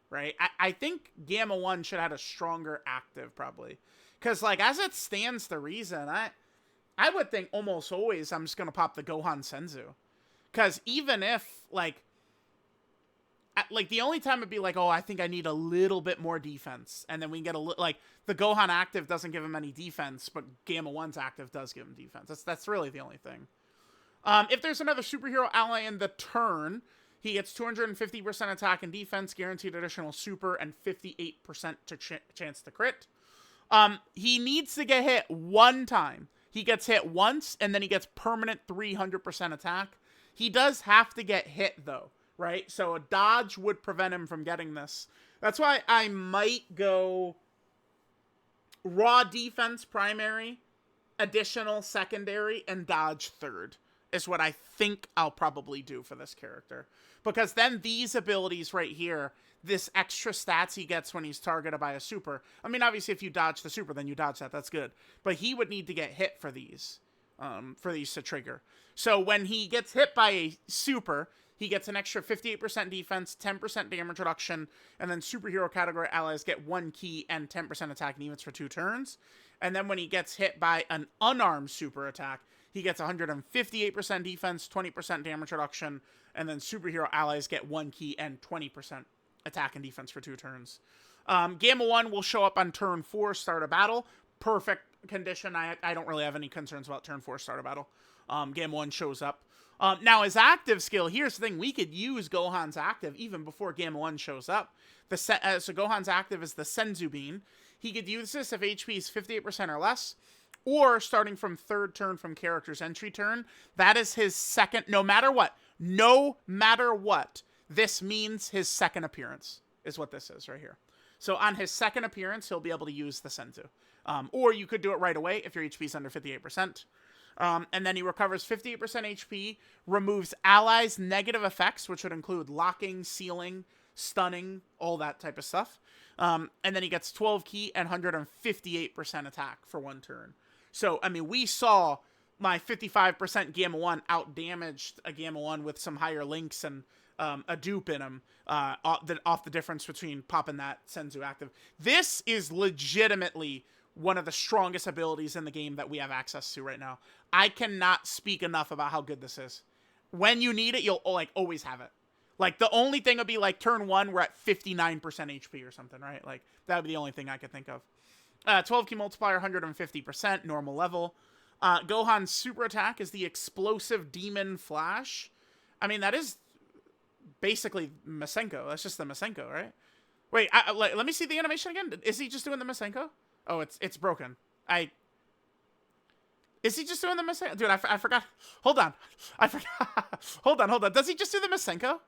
right? I think Gamma 1 should have a stronger active probably. Because, like, as it stands to reason, I would think almost always I'm just going to pop the Gohan Senzu. Because even if, like, the only time it'd be like, oh, I think I need a little bit more defense. And then we can get like, the Gohan active doesn't give him any defense, but Gamma 1's active does give him defense. That's really the only thing. If there's another superhero ally in the turn, he gets 250% attack and defense, guaranteed additional super, and 58% chance to crit. He needs to get hit one time. He gets hit once, and then he gets permanent 300% attack. He does have to get hit, though, right? So a dodge would prevent him from getting this. That's why I might go raw defense primary, additional secondary, and dodge third is what I think I'll probably do for this character. Because then these abilities right here, this extra stats he gets when he's targeted by a super. I mean, obviously, if you dodge the super, then you dodge that. That's good. But he would need to get hit for these to trigger. So when he gets hit by a super, he gets an extra 58% defense, 10% damage reduction, and then superhero category allies get 1 key and 10% attack and evens for 2 turns. And then when he gets hit by an unarmed super attack, he gets 158% defense, 20% damage reduction, and then superhero allies get 1 key and 20% attack and defense for 2 turns. Gamma 1 will show up on turn 4, start a battle. Perfect condition. I don't really have any concerns about turn 4, start a battle. Gamma 1 shows up. Now, his active skill, here's the thing. We could use Gohan's active even before Gamma 1 shows up. So Gohan's active is the Senzu Bean. He could use this if HP is 58% or less, or starting from 3rd turn from character's entry turn. That is his second, no matter what, this means his second appearance is what this is right here. So on his second appearance, he'll be able to use the Senzu. Or you could do it right away if your HP is under 58%. And then he recovers 58% HP, removes allies' negative effects, which would include locking, sealing, stunning, all that type of stuff. And then he gets 12 key and 158% attack for 1 turn. So, I mean, we saw my 55% Gamma 1 outdamaged a Gamma 1 with some higher links and a dupe in him off the difference between popping that Senzu active. This is legitimately one of the strongest abilities in the game that we have access to right now. I cannot speak enough about how good this is. When you need it, you'll like always have it. Like the only thing would be like turn 1, we're at 59% HP or something, right? Like that would be the only thing I could think of. 12 key multiplier, 150%, normal level. Gohan's super attack is the explosive demon flash. I mean, that is basically Masenko. That's just the Masenko, right? Wait, let me see the animation again. Is he just doing the Masenko? Oh, it's broken. Is he just doing the Masenko? Dude, I forgot. Hold on. I forgot. Hold on. Does he just do the Masenko?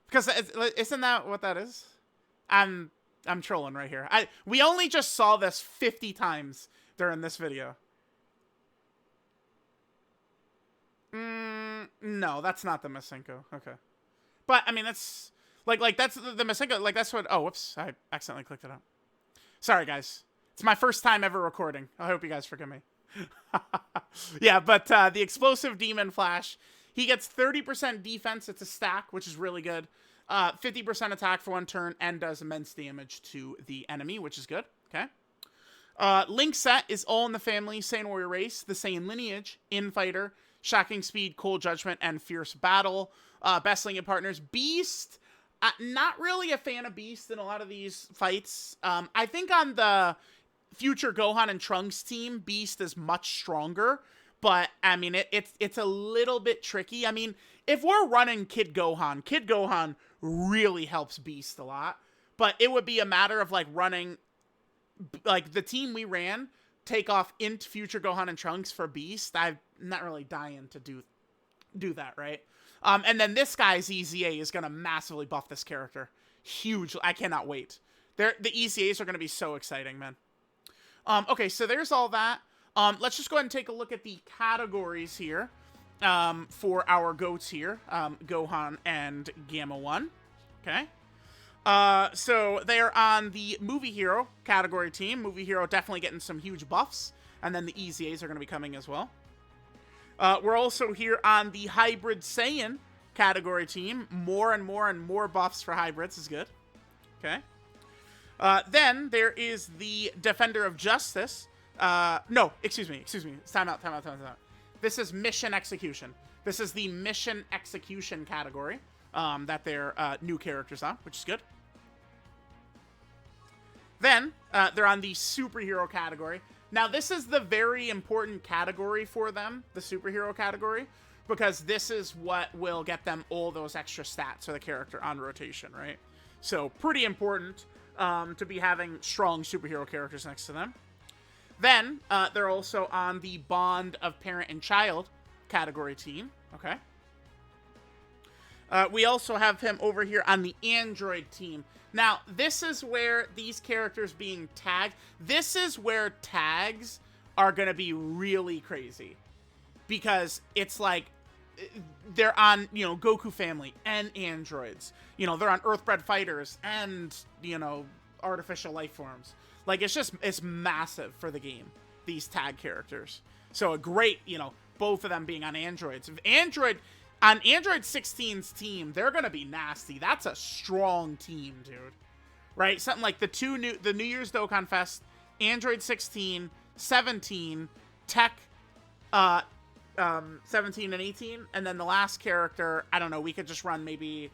Because isn't that what that is? I'm trolling right here. We only just saw this 50 times during this video. No, that's not the Masenko. Okay. But, I mean, that's... Like that's the Masenko. Like, that's what... Oh, whoops. I accidentally clicked it up. Sorry, guys. It's my first time ever recording. I hope you guys forgive me. Yeah, but the explosive demon flash, he gets 30% defense. It's a stack, which is really good. 50% attack for 1 turn and does immense damage to the enemy, which is good. Okay. Link set is all in the family, Saiyan Warrior race, the Saiyan lineage, Infighter, Shocking Speed, Cold Judgment, and Fierce Battle. Best Link and partners, Beast. Not really a fan of Beast in a lot of these fights. I think on the future Gohan and Trunks team, Beast is much stronger. But, I mean, it's a little bit tricky. I mean, if we're running Kid Gohan really helps Beast a lot. But it would be a matter of, like, running, like, the team we ran, take off Int future Gohan and Trunks for Beast. I'm not really dying to do that, right? And then this guy's EZA is going to massively buff this character. Huge. I cannot wait. The EZAs are going to be so exciting, man. Okay, so there's all that. Let's just go ahead and take a look at the categories here for our goats here, Gohan and Gamma 1. Okay. So they're on the Movie Hero category team. Movie Hero definitely getting some huge buffs. And then the Easy A's are going to be coming as well. We're also here on the Hybrid Saiyan category team. More and more and more buffs for hybrids is good. Okay. Then there is the Defender of Justice. No, excuse me. Time out. This is Mission Execution. This is the Mission Execution category that they're new characters on, which is good. Then they're on the Superhero category. Now, this is the very important category for them, the Superhero category, because this is what will get them all those extra stats for the character on rotation, right? So, pretty important to be having strong superhero characters next to them. Then, they're also on the Bond of Parent and Child category team, okay? We also have him over here on the Android team. Now, this is where these characters being tagged, this is where tags are going to be really crazy. Because it's like, they're on, you know, Goku family and androids. You know, they're on Earthbred fighters and, you know, artificial life forms. Like, it's massive for the game, these tag characters. So a great, you know, both of them being on androids. On Android 16's team, they're going to be nasty. That's a strong team, dude. Right? Something like the New Year's Dokkan Fest, Android 16, 17, Tech 17 and 18, and then the last character, I don't know, we could just run maybe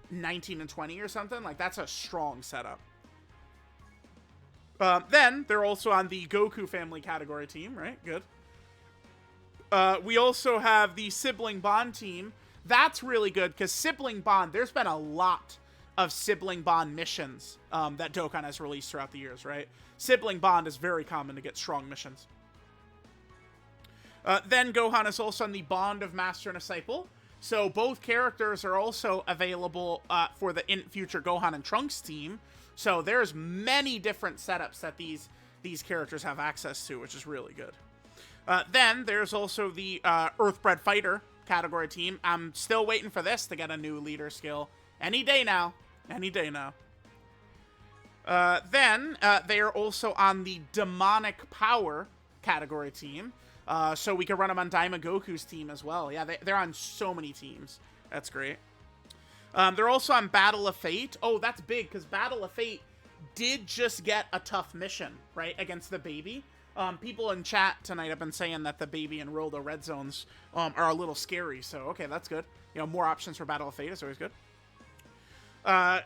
19 and 20 or something. Like, that's a strong setup. Then, they're also on the Goku family category team, right? Good. We also have the Sibling Bond team. That's really good, because Sibling Bond, there's been a lot of Sibling Bond missions that Dokkan has released throughout the years, right? Sibling Bond is very common to get strong missions. Then Gohan is also on the Bond of Master and Disciple. So both characters are also available for the future Gohan and Trunks team. So there's many different setups that these characters have access to, which is really good. Then there's also the Earthbred Fighter category team. I'm still waiting for this to get a new leader skill. Any day now. Any day now. Then they are also on the Demonic Power category team. So we can run them on Daima Goku's team as well. Yeah, they're on so many teams. That's great. They're also on Battle of Fate. Oh, that's big, because Battle of Fate did just get a tough mission, right, against the baby. People in chat tonight have been saying that the baby and Roldo red zones are a little scary. So, okay, that's good. You know, more options for Battle of Fate is always good.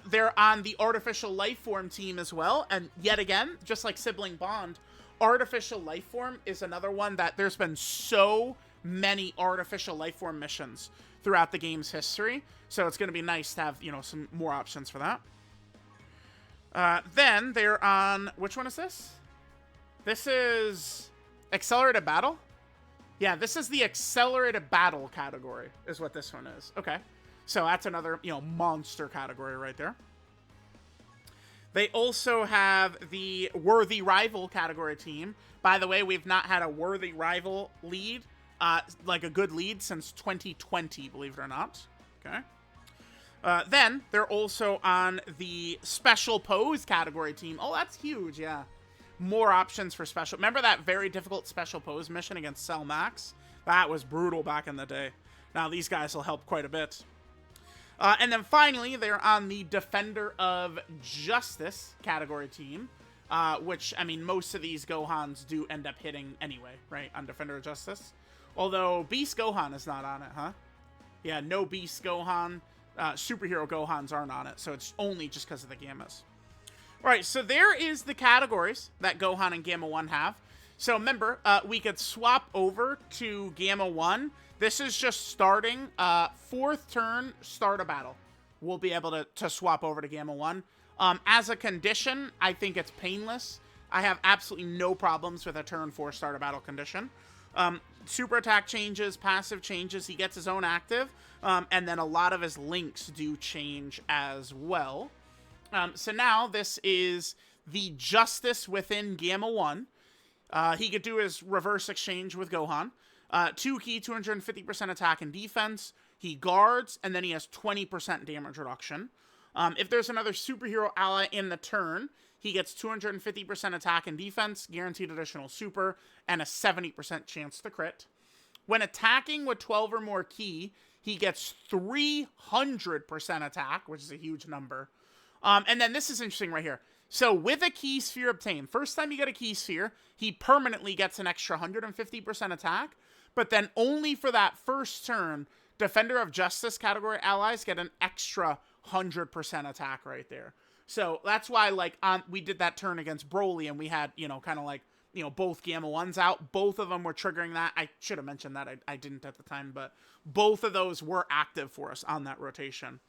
They're on the Artificial Life Form team as well. And yet again, just like Sibling Bond, Artificial Life Form is another one that there's been so many Artificial Life Form missions throughout the game's history. So it's going to be nice to have, you know, some more options for that. Then they're on, which one is this? This is Accelerated Battle? Yeah, this is the Accelerated Battle category is what this one is. Okay. So that's another, you know, monster category right there. They also have the Worthy Rival category team. By the way, we've not had a Worthy Rival lead, like a good lead, since 2020, believe it or not. Okay. Then they're also on the Special Pose category team. Oh, that's huge, yeah. More options for special. Remember that very difficult Special Pose mission against Cell Max? That was brutal back in the day. Now these guys will help quite a bit. And then finally, they're on the Defender of Justice category team, which, I mean, most of these Gohans do end up hitting anyway, right, on Defender of Justice. Although Beast Gohan is not on it, huh? Yeah, no Beast Gohan. Superhero Gohans aren't on it, so it's only just because of the Gammas. All right, so there is the categories that Gohan and Gamma 1 have. So remember, we could swap over to Gamma 1. This is just starting. Fourth turn, start a battle. We'll be able to swap over to Gamma 1. As a condition, I think it's painless. I have absolutely no problems with a turn 4 start a battle condition. Super attack changes, passive changes. He gets his own active. And then a lot of his links do change as well. So now this is the Justice within Gamma 1. He could do his reverse exchange with Gohan. 2 key, 250% attack and defense. He guards, and then he has 20% damage reduction. If there's another superhero ally in the turn, he gets 250% attack and defense, guaranteed additional super, and a 70% chance to crit. When attacking with 12 or more ki, he gets 300% attack, which is a huge number. And then this is interesting right here. So with a ki sphere obtained, first time you get a ki sphere, he permanently gets an extra 150% attack, but then only for that first turn, Defender of Justice category allies get an extra 100% attack right there. So that's why, like, we did that turn against Broly, and we had, you know, kind of like, you know, both Gamma 1s out. Both of them were triggering that. I should have mentioned that. I didn't at the time, but both of those were active for us on that rotation.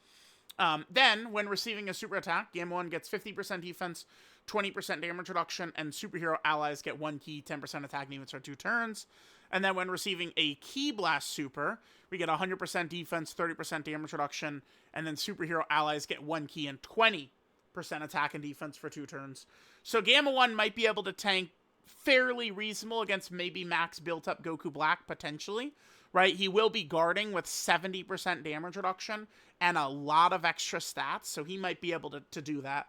Then, when receiving a super attack, Gamma 1 gets 50% defense, 20% damage reduction, and superhero allies get 1 ki, 10% attack and defense for 2 turns. And then when receiving a Ki Blast super, we get 100% defense, 30% damage reduction, and then superhero allies get 1 ki and 20% attack and defense for 2 turns. So Gamma 1 might be able to tank fairly reasonable against maybe max built-up Goku Black, potentially. Right? He will be guarding with 70% damage reduction and a lot of extra stats, so he might be able to do that.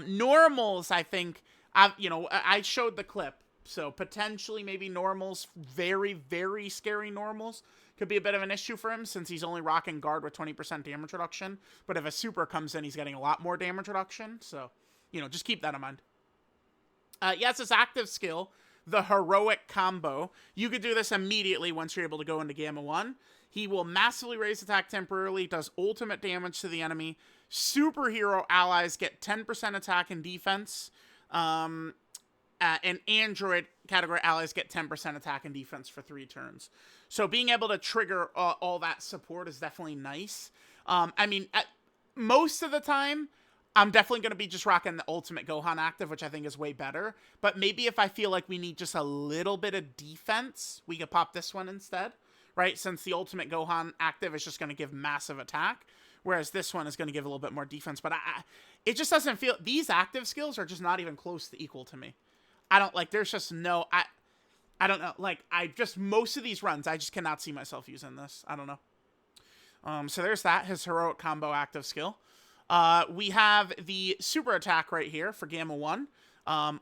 Normals, I think, I showed the clip, so potentially maybe normals, very, very scary normals, could be a bit of an issue for him since he's only rocking guard with 20% damage reduction. But if a super comes in, he's getting a lot more damage reduction, so, you know, just keep that in mind. Yes, his active skill, the heroic combo. You could do this immediately once you're able to go into Gamma 1. He will massively raise attack temporarily, does ultimate damage to the enemy. Superhero allies get 10% attack and defense. And android category allies get 10% attack and defense for 3 turns. So being able to trigger all that support is definitely nice. I mean, most of the time, I'm definitely going to be just rocking the Ultimate Gohan active, which I think is way better. But maybe if I feel like we need just a little bit of defense, we could pop this one instead, right? Since the Ultimate Gohan active is just going to give massive attack, whereas this one is going to give a little bit more defense. But it just doesn't feel... These active skills are just not even close to equal to me. I don't, like, there's just no... I don't know. Like, most of these runs, I just cannot see myself using this. I don't know. So there's that, his heroic combo active skill. We have the super attack right here for Gamma 1.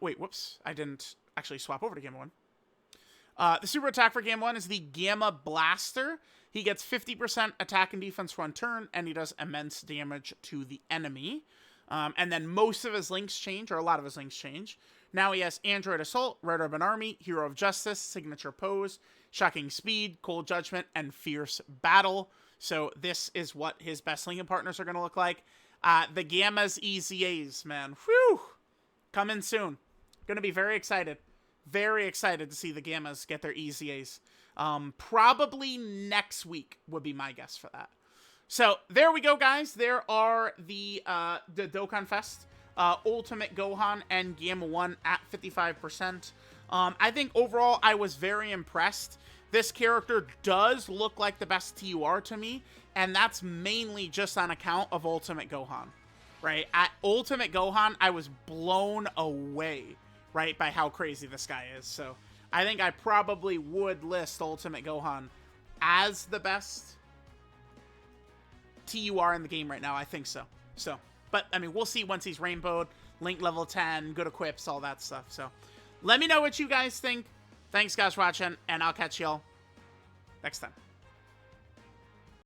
Wait, whoops. I didn't actually swap over to Gamma 1. The super attack for Gamma 1 is the Gamma Blaster. He gets 50% attack and defense for 1 turn, and he does immense damage to the enemy. And then most of his links change, or a lot of his links change. Now he has Android Assault, Red Urban Army, Hero of Justice, Signature Pose, Shocking Speed, Cold Judgment, and Fierce Battle. So this is what his best linking partners are going to look like. The Gamma's EZAs, man. Whew! Coming soon. Gonna be very excited. Very excited to see the Gammas get their EZAs. Probably next week would be my guess for that. So, there we go, guys. There are the Dokkan Fest Ultimate Gohan and Gamma 1 at 55%. I think overall I was very impressed. This character does look like the best TUR to me, and that's mainly just on account of Ultimate Gohan, right? At Ultimate Gohan, I was blown away, right, by how crazy this guy is. So I think I probably would list Ultimate Gohan as the best TUR in the game right now. I think so. But, I mean, we'll see once he's rainbowed, link level 10, good equips, all that stuff. So let me know what you guys think. Thanks, guys, for watching, and I'll catch y'all next time.